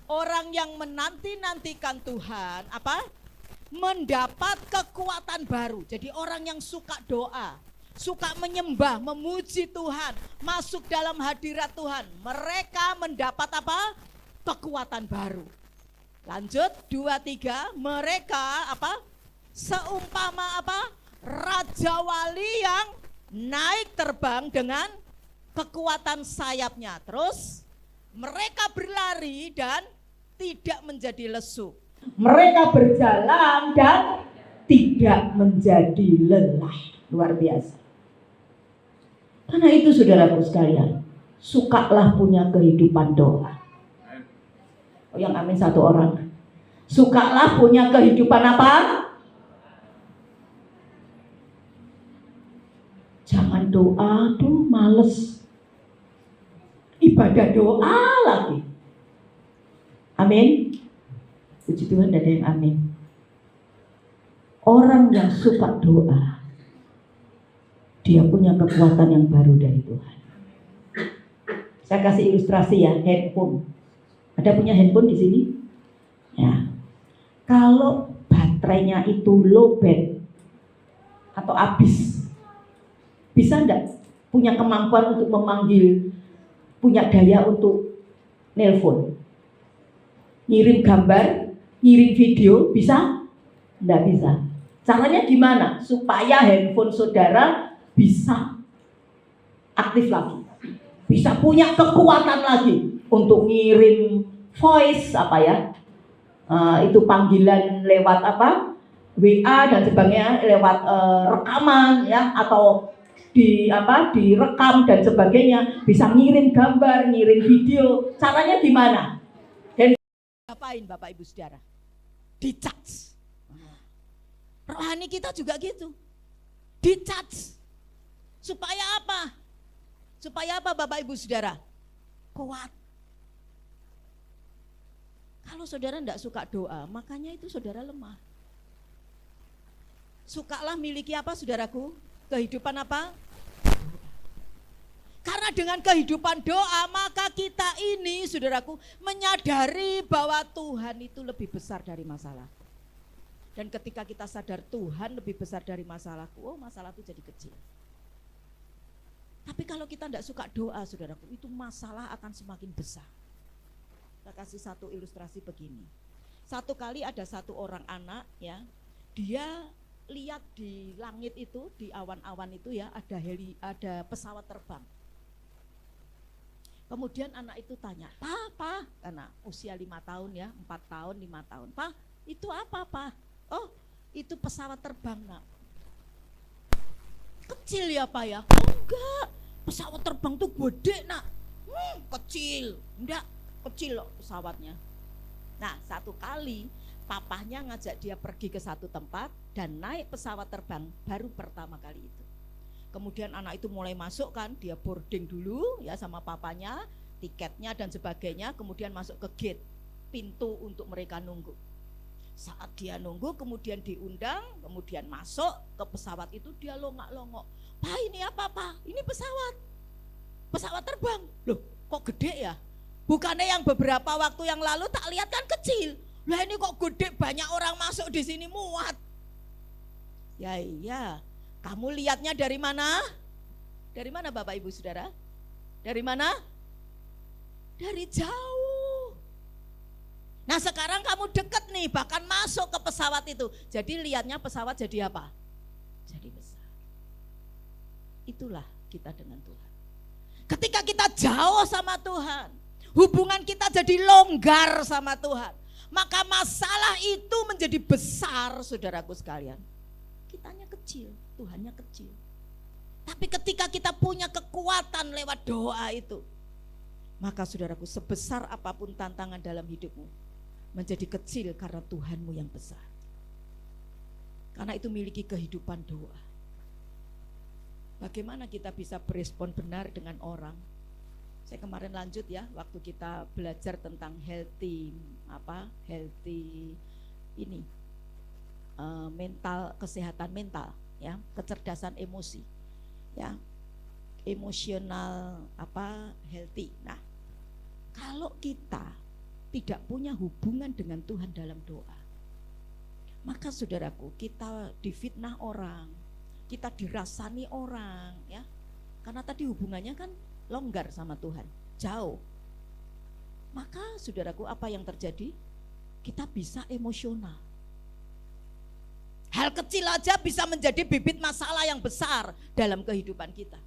orang yang menanti-nantikan Tuhan apa? Mendapat kekuatan baru. Jadi orang yang suka doa, suka menyembah, memuji Tuhan, masuk dalam hadirat Tuhan, mereka mendapat apa? Kekuatan baru. Lanjut 2, 3, mereka apa? Seumpama apa? Raja wali yang naik terbang dengan kekuatan sayapnya. Terus mereka berlari dan tidak menjadi lesu. Mereka berjalan dan tidak menjadi lelah. Luar biasa. Karena itu saudaraku sekalian, sukalah punya kehidupan doa. Oh, yang amin satu orang. Sukalah punya kehidupan apa? Jangan doa, tuh males. Ibadah doa lagi. Amin. Puji Tuhan, ada yang amin. Orang yang suka doa, dia punya kekuatan yang baru dari Tuhan. Saya kasih ilustrasi ya, handphone. Ada punya handphone di sini? Ya. Kalau baterainya itu lowbat atau habis, bisa enggak punya kemampuan untuk memanggil, punya daya untuk nelpon, ngirim gambar, ngirim video, bisa? Enggak bisa. Caranya gimana? Supaya handphone saudara bisa aktif lagi, bisa punya kekuatan lagi untuk ngirim voice apa ya, itu panggilan lewat apa, WA dan sebagainya, lewat rekaman ya, atau direkam dan sebagainya, bisa ngirim gambar, ngirim video. Caranya gimana? Dan ngapain Bapak Ibu Saudara? Di-charge. Rohani kita juga gitu, di-charge. Supaya apa? Supaya apa Bapak Ibu Saudara? Kuat. Kalau saudara tidak suka doa, makanya itu saudara lemah. Sukalah miliki apa saudaraku? Kehidupan apa? Karena dengan kehidupan doa, maka kita ini saudaraku menyadari bahwa Tuhan itu lebih besar dari masalah. Dan ketika kita sadar Tuhan lebih besar dari masalahku, oh masalah itu jadi kecil. Tapi kalau kita tidak suka doa saudaraku, itu masalah akan semakin besar. Saya kasih satu ilustrasi begini. Satu kali ada satu orang anak ya, dia lihat di langit itu, di awan-awan itu ya, ada pesawat terbang. Kemudian anak itu tanya, "Pa, karena usia 5 tahun ya, 4 tahun, 5 tahun. Pa, itu apa, Pa?" "Oh, itu pesawat terbang, Nak." "Kecil ya, Pak ya?" "Oh, enggak, pesawat terbang tuh gede, Nak." Kecil." "Enggak, kecil loh pesawatnya." Nah, satu kali papahnya ngajak dia pergi ke satu tempat dan naik pesawat terbang baru pertama kali itu. Kemudian anak itu mulai masuk kan, dia boarding dulu ya sama papanya, tiketnya dan sebagainya, kemudian masuk ke gate, pintu untuk mereka nunggu. Saat dia nunggu kemudian diundang, kemudian masuk ke pesawat itu, dia longak-longok. "Pak, ini apa, Pak? Ini pesawat terbang." "Loh, kok gede ya? Bukannya yang beberapa waktu yang lalu tak lihat kan kecil. Lah ini kok gede, banyak orang masuk di sini muat." "Ya iya, kamu lihatnya dari mana?" "Dari mana Bapak Ibu Saudara? Dari mana?" "Dari jauh." Nah sekarang kamu deket nih, bahkan masuk ke pesawat itu. Jadi lihatnya pesawat jadi apa? Jadi besar. Itulah kita dengan Tuhan. Ketika kita jauh sama Tuhan, hubungan kita jadi longgar sama Tuhan, maka masalah itu menjadi besar saudaraku sekalian. Kitanya kecil, Tuhannya kecil. Tapi ketika kita punya kekuatan lewat doa itu, maka saudaraku sebesar apapun tantangan dalam hidupmu menjadi kecil karena Tuhanmu yang besar. Karena itu miliki kehidupan doa. Bagaimana kita bisa berespon benar dengan orang? Saya kemarin lanjut ya, waktu kita belajar tentang healthy ini mental, kesehatan mental ya, kecerdasan emosi ya, emosional healthy. Nah, kalau kita tidak punya hubungan dengan Tuhan dalam doa, maka saudaraku, kita difitnah orang, kita dirasani orang ya, karena tadi hubungannya kan longgar sama Tuhan, jauh. Maka saudaraku, apa yang terjadi? Kita bisa emosional. Hal kecil aja bisa menjadi bibit masalah yang besar dalam kehidupan kita.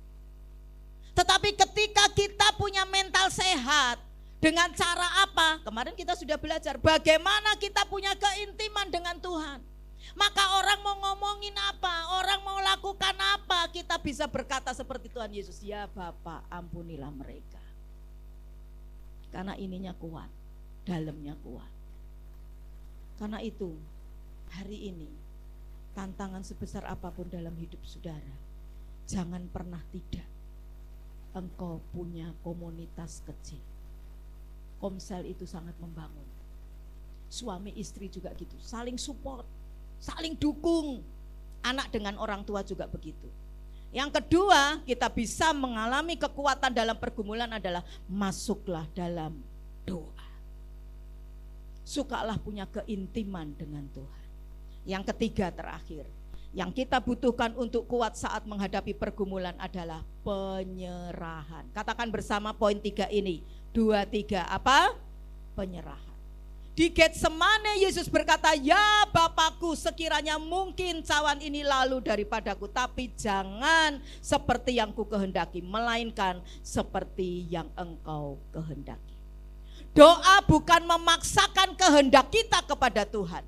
Tetapi ketika kita punya mental sehat, dengan cara apa? Kemarin kita sudah belajar bagaimana kita punya keintiman dengan Tuhan. Maka orang mau ngomongin apa, orang mau lakukan apa, kita bisa berkata seperti Tuhan Yesus, ya Bapa ampunilah mereka. Karena ininya kuat, dalamnya kuat. Karena itu hari ini tantangan sebesar apapun dalam hidup saudara, jangan pernah tidak engkau punya komunitas kecil. Komsel itu sangat membangun. Suami istri juga gitu, saling support, saling dukung. Anak dengan orang tua juga begitu. Yang kedua, kita bisa mengalami kekuatan dalam pergumulan adalah masuklah dalam doa. Sukalah punya keintiman dengan Tuhan. Yang ketiga terakhir, yang kita butuhkan untuk kuat saat menghadapi pergumulan adalah penyerahan. Katakan bersama poin 3 ini. 2, 3, apa? Penyerahan. Di Getsemane Yesus berkata, ya Bapakku, sekiranya mungkin cawan ini lalu daripadaku, tapi jangan seperti yang ku kehendaki, melainkan seperti yang engkau kehendaki. Doa bukan memaksakan kehendak kita kepada Tuhan,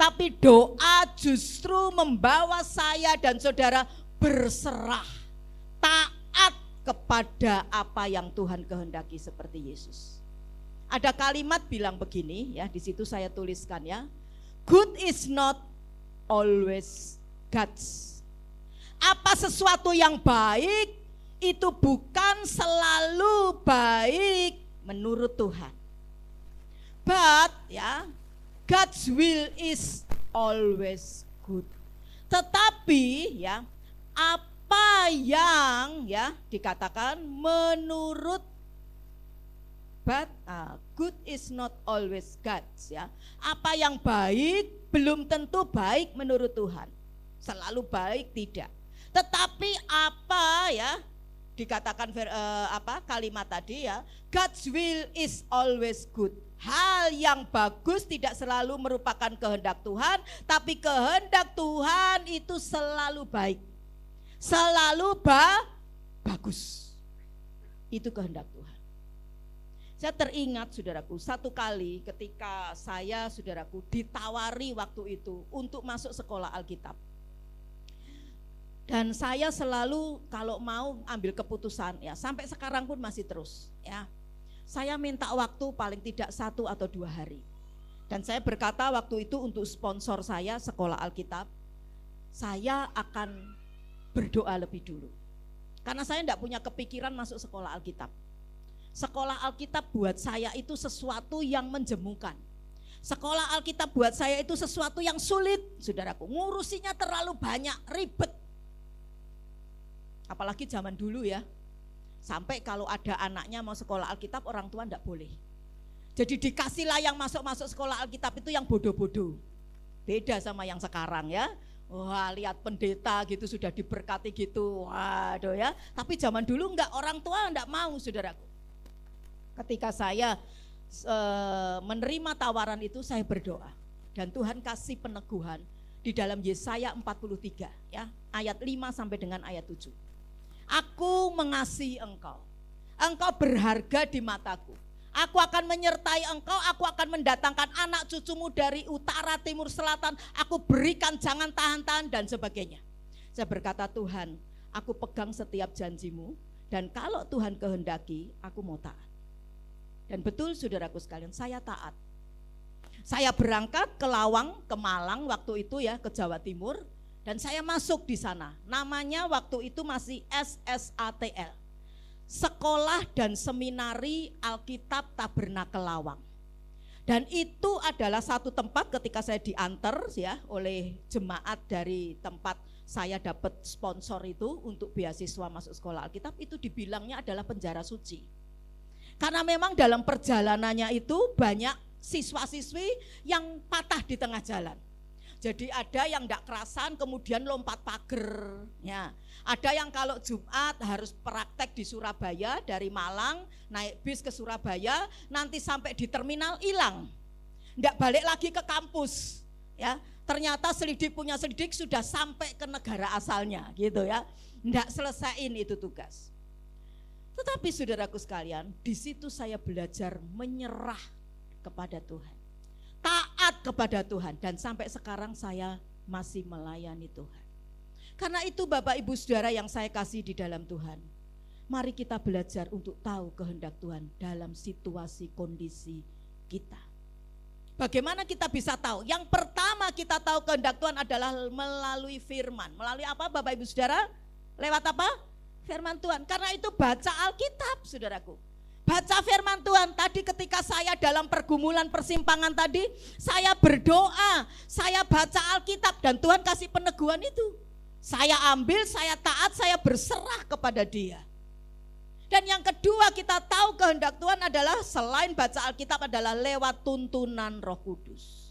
tapi doa justru membawa saya dan saudara berserah, taat kepada apa yang Tuhan kehendaki seperti Yesus. Ada kalimat bilang begini ya, di situ saya tuliskan ya. Good is not always God's. Apa sesuatu yang baik itu bukan selalu baik menurut Tuhan. But ya, God's will is always good. Tetapi ya, apa yang ya dikatakan menurut, but good is not always God's ya. Apa yang baik belum tentu baik menurut Tuhan. Selalu baik tidak. Tetapi apa ya dikatakan kalimat tadi ya, God's will is always good. Hal yang bagus tidak selalu merupakan kehendak Tuhan, tapi kehendak Tuhan itu selalu baik. Selalu bagus. Itu kehendak Tuhan. Saya teringat saudaraku, satu kali ketika saya saudaraku ditawari waktu itu untuk masuk sekolah Alkitab. Dan saya selalu kalau mau ambil keputusan ya, sampai sekarang pun masih terus ya. Saya minta waktu paling tidak 1 atau 2 hari. Dan saya berkata waktu itu untuk sponsor saya sekolah Alkitab, saya akan berdoa lebih dulu. Karena saya tidak punya kepikiran masuk sekolah Alkitab. Sekolah Alkitab buat saya itu sesuatu yang menjemukan. Sekolah Alkitab buat saya itu sesuatu yang sulit, saudaraku. Ngurusinya terlalu banyak, ribet. Apalagi zaman dulu ya. Sampai kalau ada anaknya mau sekolah Alkitab, orang tua enggak boleh. Jadi dikasihlah yang masuk sekolah Alkitab itu yang bodoh-bodoh. Beda sama yang sekarang ya. Wah, lihat pendeta gitu sudah diberkati gitu. Waduh ya. Tapi zaman dulu enggak, orang tua enggak mau saudaraku. Ketika saya menerima tawaran itu, saya berdoa. Dan Tuhan kasih peneguhan di dalam Yesaya 43 ya, ayat 5 sampai dengan ayat 7. Aku mengasihi engkau, engkau berharga di mataku. Aku akan menyertai engkau, aku akan mendatangkan anak cucumu dari utara, timur, selatan. Aku berikan jangan tahan-tahan dan sebagainya. Saya berkata, Tuhan, aku pegang setiap janjimu, dan kalau Tuhan kehendaki, aku mau taat. Dan betul saudaraku sekalian, saya taat. Saya berangkat ke Lawang, ke Malang waktu itu ya, ke Jawa Timur. Dan saya masuk di sana, namanya waktu itu masih SSATL, Sekolah dan Seminari Alkitab Tabernakel Lawang. Dan itu adalah satu tempat ketika saya diantar ya oleh jemaat dari tempat saya dapat sponsor itu untuk beasiswa masuk sekolah Alkitab, itu dibilangnya adalah penjara suci. Karena memang dalam perjalanannya itu banyak siswa-siswi yang patah di tengah jalan. Jadi ada yang enggak kerasan kemudian lompat pagar ya. Ada yang kalau Jumat harus praktek di Surabaya dari Malang naik bis ke Surabaya, nanti sampai di terminal hilang. Enggak balik lagi ke kampus ya. Ternyata selidik punya selidik sudah sampai ke negara asalnya gitu ya. Enggak selesaiin itu tugas. Tetapi saudaraku sekalian, di situ saya belajar menyerah kepada Tuhan. Taat kepada Tuhan, dan sampai sekarang saya masih melayani Tuhan. Karena itu Bapak Ibu Saudara yang saya kasih di dalam Tuhan, mari kita belajar untuk tahu kehendak Tuhan dalam situasi kondisi kita. Bagaimana kita bisa tahu? Yang pertama kita tahu kehendak Tuhan adalah melalui firman. Melalui apa Bapak Ibu Saudara? Lewat apa? Firman Tuhan. Karena itu baca Alkitab saudaraku. Baca firman Tuhan. Tadi ketika saya dalam pergumulan persimpangan tadi, saya berdoa, saya baca Alkitab dan Tuhan kasih peneguhan itu. Saya ambil, saya taat, saya berserah kepada Dia. Dan yang kedua kita tahu kehendak Tuhan adalah selain baca Alkitab adalah lewat tuntunan Roh Kudus.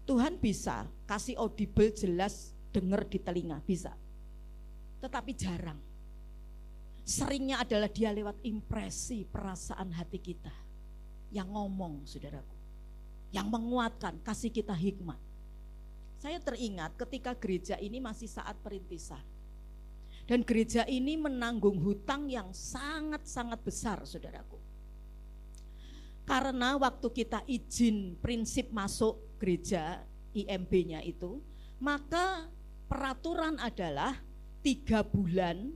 Tuhan bisa kasih audible jelas dengar di telinga, bisa. Tetapi jarang. Seringnya adalah Dia lewat impresi perasaan hati kita. Yang ngomong saudaraku. Yang menguatkan, kasih kita hikmat. Saya teringat ketika gereja ini masih saat perintisan. Dan gereja ini menanggung hutang yang sangat-sangat besar saudaraku. Karena waktu kita izin prinsip masuk gereja IMB-nya itu, maka peraturan adalah 3 bulan,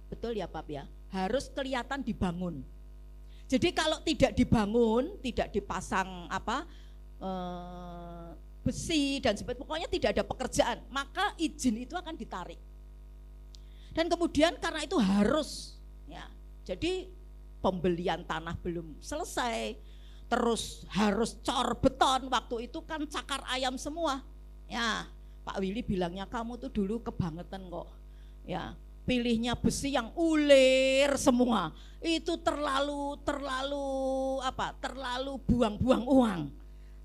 betul ya Pak ya, harus kelihatan dibangun. Jadi kalau tidak dibangun, tidak dipasang besi dan sebagainya, pokoknya tidak ada pekerjaan, maka izin itu akan ditarik. Dan kemudian karena itu harus ya, jadi pembelian tanah belum selesai, terus harus cor beton, waktu itu kan cakar ayam semua. Ya, Pak Willy bilangnya kamu tuh dulu kebangetan kok. Ya, pilihnya besi yang ulir semua. Itu terlalu buang-buang uang.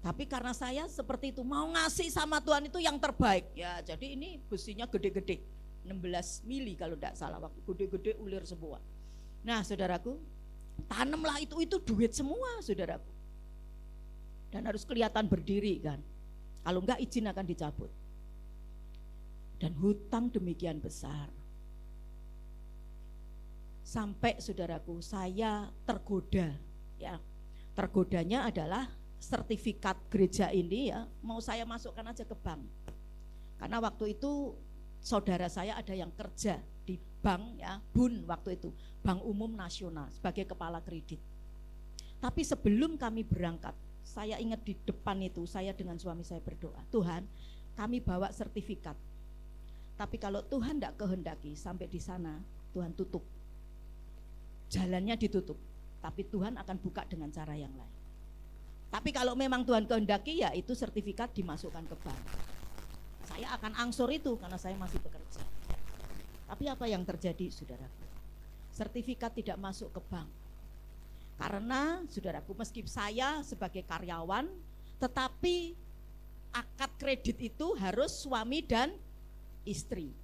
Tapi karena saya seperti itu mau ngasih sama Tuhan itu yang terbaik. Ya, jadi ini besinya gede-gede. 16 mili kalau tidak salah, waktu gede-gede ulir semua. Nah saudaraku, tanamlah itu duit semua saudaraku. Dan harus kelihatan berdiri kan. Kalau enggak izin akan dicabut. Dan hutang demikian besar. Sampai saudaraku saya tergoda ya. Tergodanya adalah sertifikat gereja ini ya, mau saya masukkan aja ke bank. Karena waktu itu saudara saya ada yang kerja di bank ya, BUN waktu itu, Bank Umum Nasional sebagai kepala kredit. Tapi sebelum kami berangkat, saya ingat di depan itu saya dengan suami saya berdoa, Tuhan kami bawa sertifikat. Tapi kalau Tuhan tidak kehendaki sampai di sana, Tuhan tutup. Jalannya ditutup, tapi Tuhan akan buka dengan cara yang lain. Tapi kalau memang Tuhan kehendaki ya itu sertifikat dimasukkan ke bank. Saya akan angsur itu karena saya masih bekerja. Tapi apa yang terjadi saudaraku? Sertifikat tidak masuk ke bank. Karena saudaraku meski saya sebagai karyawan, tetapi akad kredit itu harus suami dan istri.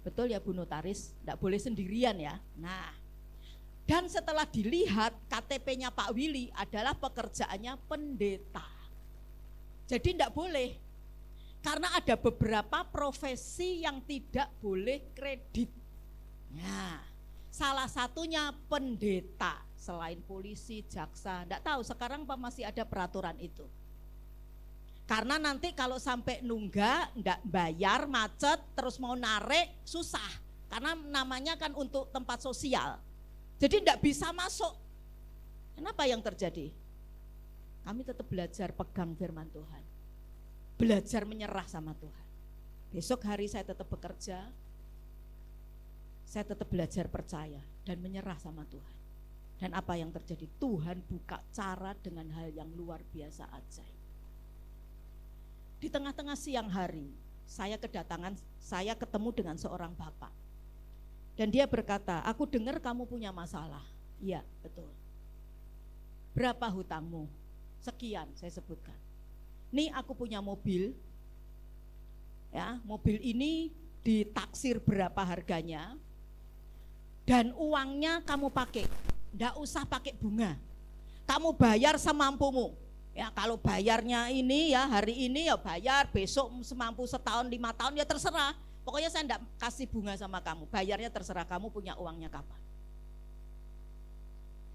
Betul ya Bu Notaris? Tidak boleh sendirian ya. Nah, dan setelah dilihat KTP-nya Pak Willy adalah pekerjaannya pendeta. Jadi tidak boleh. Karena ada beberapa profesi yang tidak boleh kredit. Nah, salah satunya pendeta, selain polisi, jaksa. Tidak tahu sekarang apa masih ada peraturan itu. Karena nanti kalau sampai nunggak, tidak bayar, macet, terus mau narik, susah. Karena namanya kan untuk tempat sosial. Jadi tidak bisa masuk. Kenapa yang terjadi? Kami tetap belajar pegang firman Tuhan. Belajar menyerah sama Tuhan. Besok hari saya tetap bekerja, saya tetap belajar percaya dan menyerah sama Tuhan. Dan apa yang terjadi? Tuhan buka cara dengan hal yang luar biasa ajaib. Di tengah-tengah siang hari, saya ketemu dengan seorang bapak. Dan dia berkata, aku dengar kamu punya masalah. Iya, betul. Berapa hutangmu? Sekian, saya sebutkan. Nih aku punya mobil, ya mobil ini ditaksir berapa harganya, dan uangnya kamu pakai, nggak usah pakai bunga, kamu bayar semampumu. Ya kalau bayarnya ini ya hari ini ya bayar, besok semampu setahun 5 tahun ya terserah. Pokoknya saya nggak kasih bunga sama kamu, bayarnya terserah kamu punya uangnya kapan.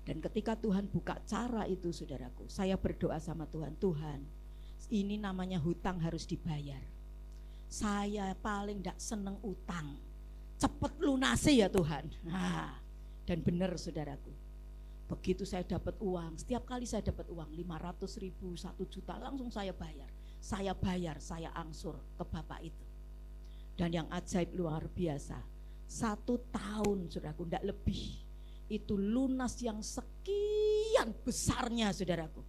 Dan ketika Tuhan buka cara itu saudaraku, saya berdoa sama Tuhan, Tuhan ini namanya hutang harus dibayar. Saya paling tidak seneng utang. Cepet lunasi ya Tuhan. Nah, dan benar saudaraku. Begitu saya dapat uang, setiap kali saya dapat uang 500.000, 1 juta langsung saya bayar. Saya angsur ke Bapak itu. Dan yang ajaib luar biasa, 1 tahun saudaraku, tidak lebih. Itu lunas yang sekian besarnya saudaraku.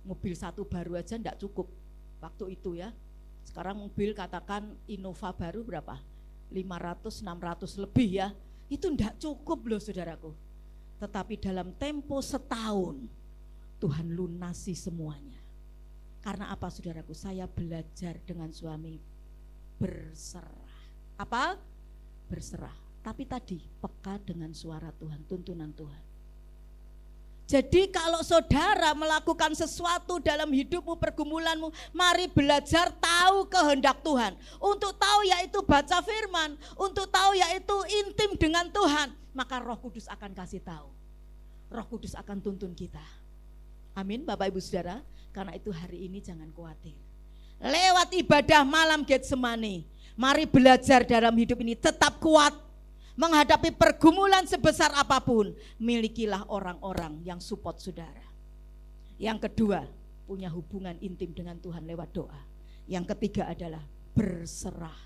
Mobil 1 baru aja tidak cukup waktu itu ya. Sekarang mobil katakan Innova baru berapa? 500-600 lebih ya. Itu tidak cukup loh saudaraku. Tetapi dalam tempo setahun Tuhan lunasi semuanya. Karena apa saudaraku? Saya belajar dengan suami berserah. Apa? Berserah. Tapi tadi peka dengan suara Tuhan, tuntunan Tuhan. Jadi kalau saudara melakukan sesuatu dalam hidupmu, pergumulanmu, mari belajar tahu kehendak Tuhan. Untuk tahu yaitu baca firman, untuk tahu yaitu intim dengan Tuhan, maka Roh Kudus akan kasih tahu. Roh Kudus akan tuntun kita. Amin Bapak Ibu Saudara. Karena itu hari ini jangan khawatir. Lewat ibadah malam Getsemani, mari belajar dalam hidup ini tetap kuat. Menghadapi pergumulan sebesar apapun, milikilah orang-orang yang support saudara. Yang kedua, punya hubungan intim dengan Tuhan lewat doa. Yang ketiga adalah berserah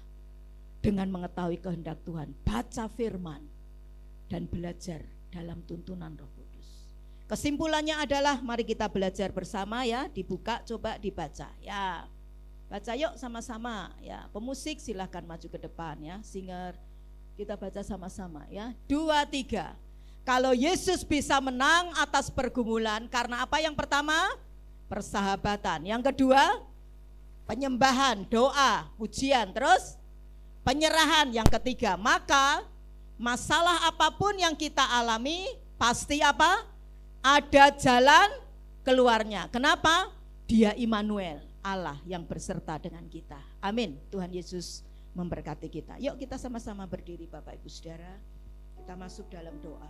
dengan mengetahui kehendak Tuhan, baca firman dan belajar dalam tuntunan Roh Kudus. Kesimpulannya adalah mari kita belajar bersama ya, dibuka coba dibaca ya. Baca yuk sama-sama ya. Pemusik silahkan maju ke depan ya, singer. Kita baca sama-sama ya. 2, 3. Kalau Yesus bisa menang atas pergumulan karena apa yang pertama? Persahabatan. Yang kedua, penyembahan, doa, pujian. Terus penyerahan. Yang ketiga, maka masalah apapun yang kita alami pasti apa? Ada jalan keluarnya. Kenapa? Dia Immanuel, Allah yang berserta dengan kita. Amin. Tuhan Yesus memberkati kita. Yuk kita sama-sama berdiri Bapak Ibu Saudara. Kita masuk dalam doa.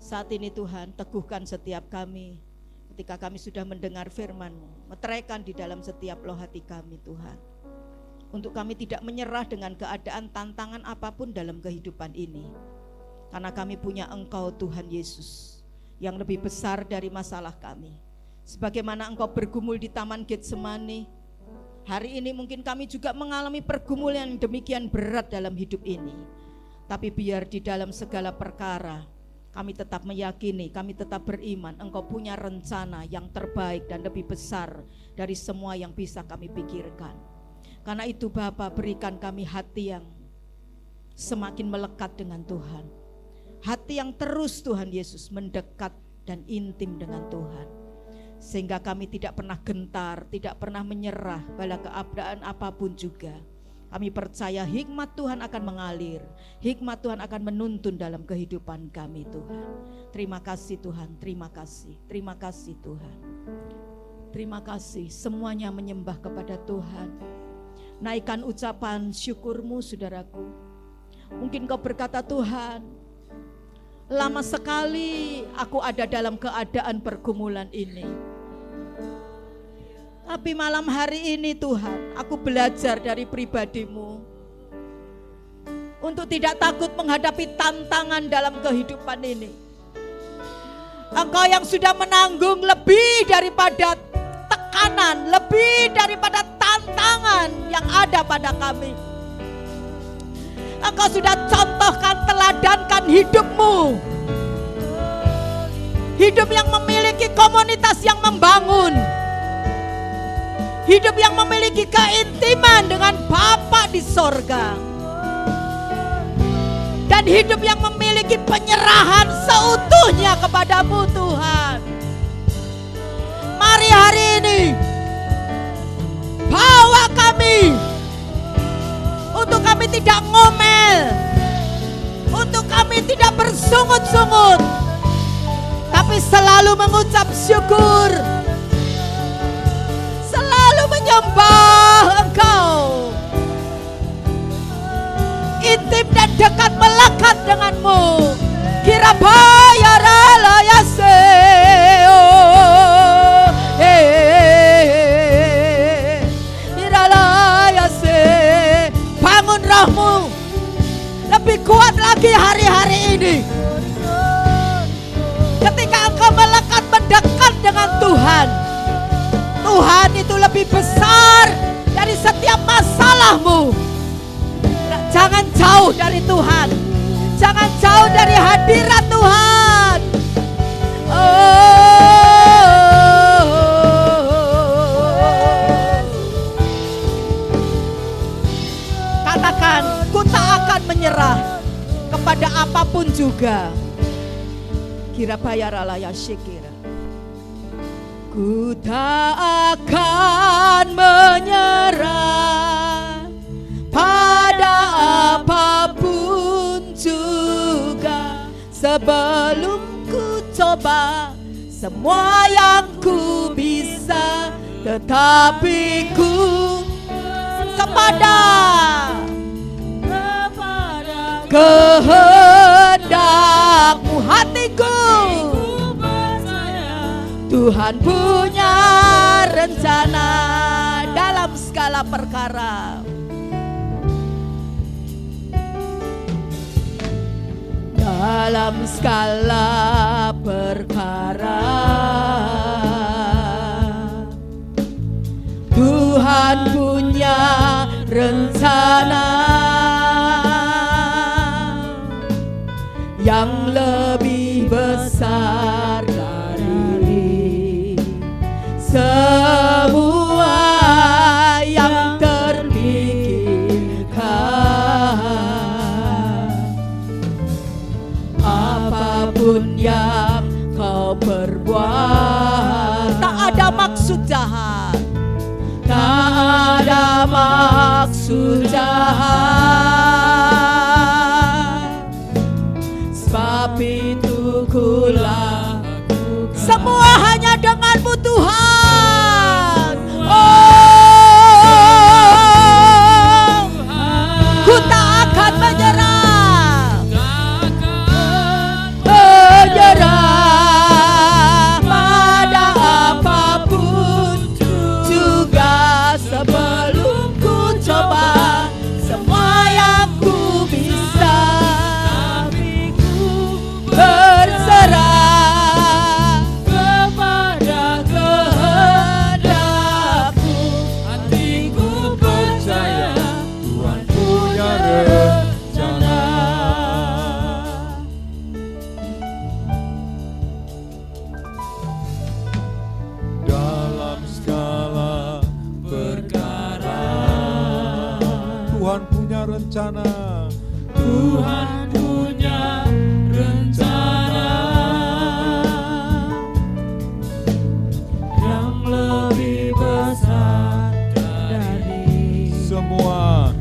Saat ini Tuhan teguhkan setiap kami. Ketika kami sudah mendengar firman-Mu, meteraikan di dalam setiap loh hati kami Tuhan. Untuk kami tidak menyerah dengan keadaan tantangan apapun dalam kehidupan ini. Karena kami punya Engkau Tuhan Yesus yang lebih besar dari masalah kami. Sebagaimana Engkau bergumul di Taman Getsemani, hari ini mungkin kami juga mengalami pergumulan yang demikian berat dalam hidup ini. Tapi biar di dalam segala perkara kami tetap meyakini, kami tetap beriman Engkau punya rencana yang terbaik dan lebih besar dari semua yang bisa kami pikirkan. Karena itu Bapa, berikan kami hati yang semakin melekat dengan Tuhan. Hati yang terus Tuhan Yesus mendekat dan intim dengan Tuhan. Sehingga kami tidak pernah gentar, tidak pernah menyerah pada keadaan apapun juga. Kami percaya hikmat Tuhan akan mengalir, hikmat Tuhan akan menuntun dalam kehidupan kami Tuhan. Terima kasih Tuhan, terima kasih Tuhan. Terima kasih, semuanya menyembah kepada Tuhan. Naikkan ucapan syukurmu saudaraku. Mungkin kau berkata, Tuhan, lama sekali aku ada dalam keadaan pergumulan ini. Tapi malam hari ini Tuhan, aku belajar dari pribadi-Mu untuk tidak takut menghadapi tantangan dalam kehidupan ini. Engkau yang sudah menanggung lebih daripada tekanan, lebih daripada tantangan yang ada pada kami. Engkau sudah contohkan, teladankan hidupmu. Hidup yang memiliki komunitas yang membangun. Hidup yang memiliki keintiman dengan Bapa di sorga. Dan hidup yang memiliki penyerahan seutuhnya kepadamu Tuhan. Mari hari ini bawa kami untuk kami tidak ngomel, untuk kami tidak bersungut-sungut, tapi selalu mengucap syukur, selalu menyembah Engkau, intim dan dekat melekat denganmu. Kirabaya ralayaseo, irala rumahmu. Jangan jauh dari Tuhan. Jangan jauh dari hadirat Tuhan. Katakan, ku tak akan menyerah kepada apapun juga. Kira bayaralah ya syikira. Ku tak akan menyerah pada apapun juga, sebelum ku coba semua yang ku bisa, tetapi ku kepada kehendakmu. Hatiku Tuhan punya rencana dalam segala perkara. Dalam segala perkara Tuhan punya rencana yang lebih besar dari semua yang terpikirkan. Apapun yang kau perbuat, tak ada maksud jahat, tak ada maksud jahat. Sebab itu ku lakukan semua hanya denganmu Tuhan. Oh, ku tak akan menyerah, pada apapun juga, sebelum ku coba semua yang ku bisa, berserah kepada kehendakmu. Hatiku percaya Tuhan punya rencana. Dalam segala perkara Tuhan punya rencana. Tuhan punya rencana yang lebih besar dari semua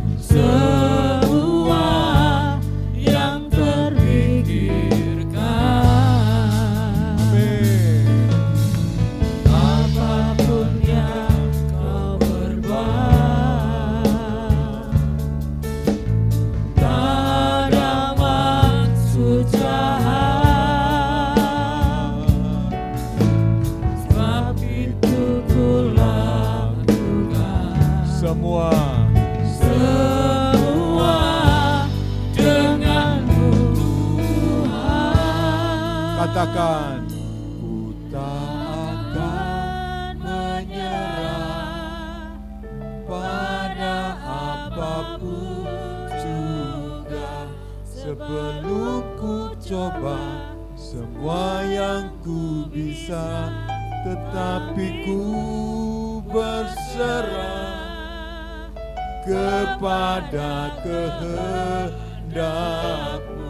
yang terpikirkan. Amin. Apapun yang kau perbuat, tak ada maksud jahat. Sebab itu ku lakukan Semua denganmu Tuhan. katakan, ku tak akan menyerah pada apapun juga, sebelum ku coba semua yang ku bisa, tetapi ku berserah kepada kehendakmu.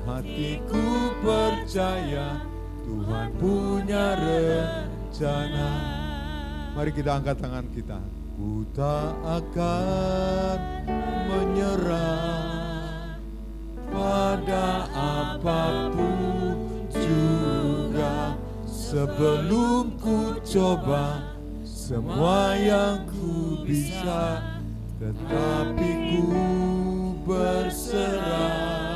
Hatiku percaya Tuhan punya rencana. Mari kita angkat tangan kita. Ku tak akan menyerah pada apapun juga, sebelum ku coba semua yang ku bisa, tetapi ku berserah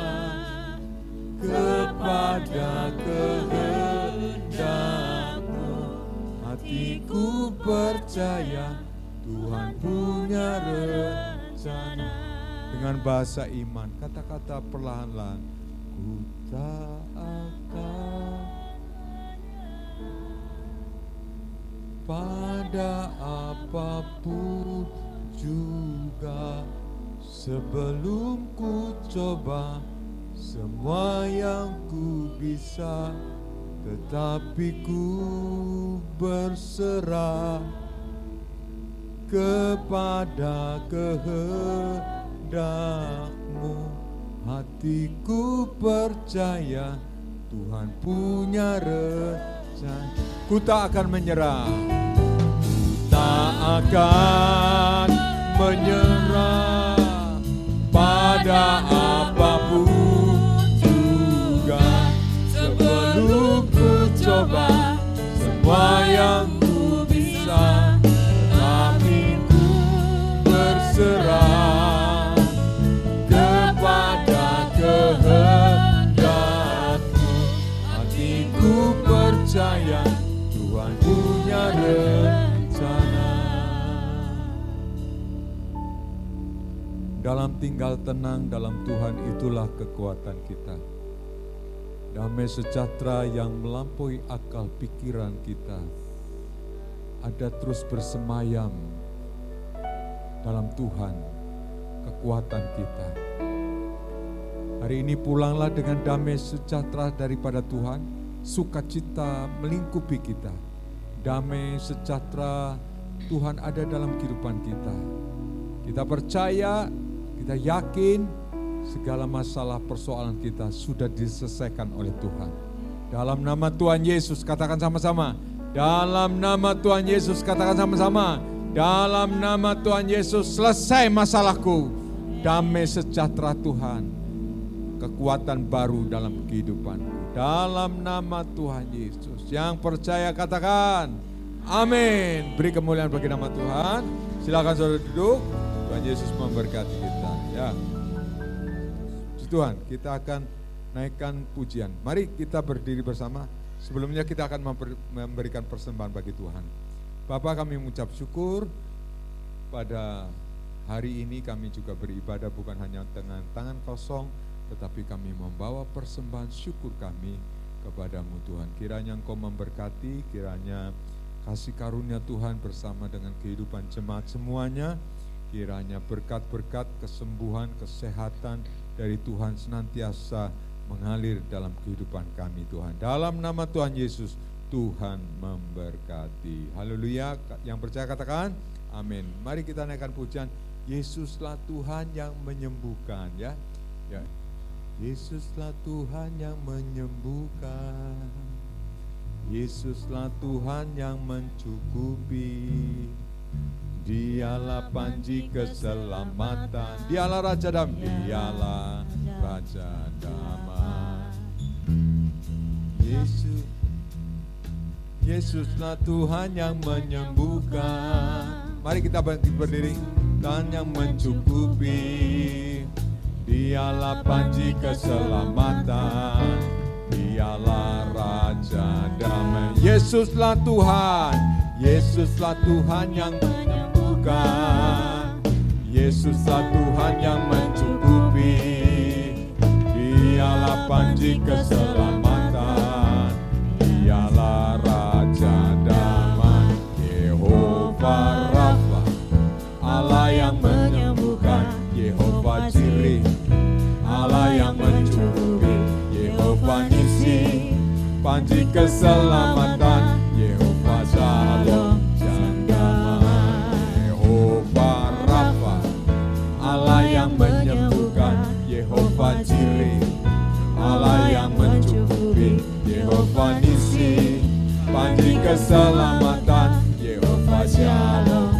kepada kehendakmu. Hatiku percaya Tuhan punya rencana. Dengan bahasa iman, kata-kata perlahan-lahan. Ku tak akan pada apapun juga. Sebelum ku coba semua yang ku bisa, tetapi ku berserah kepada kehendak-Mu. Hatiku percaya Tuhan punya rencana. Ku tak akan menyerah. Ku tak akan menyerah pada apapun juga. Sebelum ku coba semua yang ku bisa, tapi ku berserah kepada kehendak-Mu. Hatiku percaya Tuhan punya rencana. Dalam tinggal tenang dalam Tuhan itulah kekuatan kita. Damai sejahtera yang melampaui akal pikiran kita ada terus bersemayam dalam Tuhan, kekuatan kita. Hari ini pulanglah dengan damai sejahtera daripada Tuhan, sukacita melingkupi kita. Damai sejahtera Tuhan ada dalam kehidupan kita. Kita percaya, kita yakin segala masalah persoalan kita sudah diselesaikan oleh Tuhan. Dalam nama Tuhan Yesus, katakan sama-sama. Dalam nama Tuhan Yesus, katakan sama-sama. Dalam nama Tuhan Yesus, selesai masalahku. Damai sejahtera Tuhan, kekuatan baru dalam kehidupanku. Dalam nama Tuhan Yesus. Yang percaya katakan amin. Beri kemuliaan bagi nama Tuhan. Silakan saudara duduk. Tuhan Yesus memberkati kita. Ya. Tuhan, kita akan naikkan pujian. Mari kita berdiri bersama. Sebelumnya kita akan memberikan persembahan bagi Tuhan. Bapa, kami mengucap syukur pada hari ini. Kami juga beribadah bukan hanya dengan tangan kosong, tetapi kami membawa persembahan syukur kami kepadamu Tuhan. Kiranya Engkau memberkati, kiranya kasih karunia Tuhan bersama dengan kehidupan jemaat semuanya. Kiranya berkat-berkat, kesembuhan, kesehatan dari Tuhan senantiasa mengalir dalam kehidupan kami Tuhan. Dalam nama Tuhan Yesus, Tuhan memberkati. Haleluya. Yang percaya katakan amin. Mari kita naikkan pujian. Yesuslah Tuhan yang menyembuhkan, ya. Ya. Yesuslah Tuhan yang menyembuhkan. Yesuslah Tuhan yang mencukupi. Dialah panji keselamatan. Dialah Raja Damai. Dialah Raja Damai. Yesuslah Tuhan yang menyembuhkan. Mari kita berdiri. Tuhan yang mencukupi. Dialah panji keselamatan. Dialah Raja Damai. Yesuslah Tuhan. Yesuslah Tuhan yang menyembuhkan. Yesuslah Tuhan yang mencukupi. Dialah panji keselamatan. Dialah Raja Damai. Yehova Rafa, Allah yang menyembuhkan. Yehova Jireh, Allah yang mencukupi. Yehova Nisi, panji keselamatan. Yehova Shalom, Yehova Rafa, Allah yang menyembuhkan. Yehova Jireh, Allah yang mencukupi. Yehova Nisi, panji keselamatan. Yehova Shalom,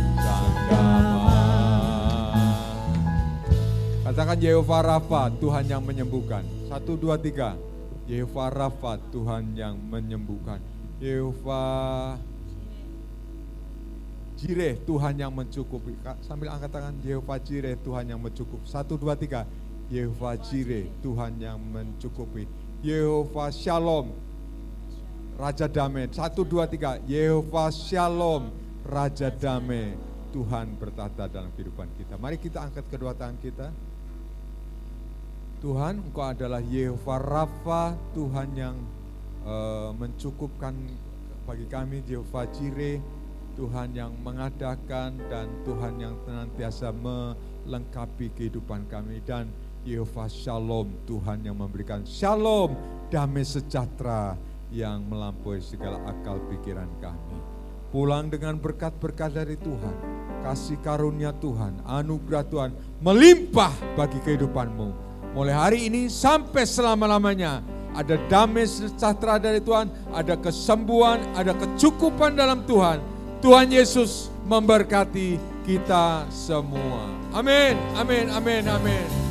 katakan Yehova Rafa, Tuhan yang menyembuhkan. 1, 2, 3. Yehova Rafa, Tuhan yang menyembuhkan. Yehova Jireh, Tuhan yang mencukupi. Sambil angkat tangan, Yehova Jireh, Tuhan yang mencukupi. 1, 2, 3. Yehova Jireh, Tuhan yang mencukupi. Yehova Shalom, Raja Damai. 1, 2, 3. Yehova Shalom, Raja Damai. Tuhan bertata dalam kehidupan kita. Mari kita angkat kedua tangan kita. Tuhan, Engkau adalah Yehova Rafa, Tuhan yang mencukupkan bagi kami. Yehova Jireh, Tuhan yang mengadakan dan Tuhan yang senantiasa melengkapi kehidupan kami. Dan Yehova Shalom, Tuhan yang memberikan shalom, damai sejahtera yang melampaui segala akal pikiran kami. Pulang dengan berkat-berkat dari Tuhan, kasih karunia Tuhan, anugerah Tuhan melimpah bagi kehidupanmu. Mulai hari ini sampai selama-lamanya ada damai sejahtera dari Tuhan, ada kesembuhan, ada kecukupan dalam Tuhan. Tuhan Yesus memberkati kita semua. Amin, amin, amin, amin.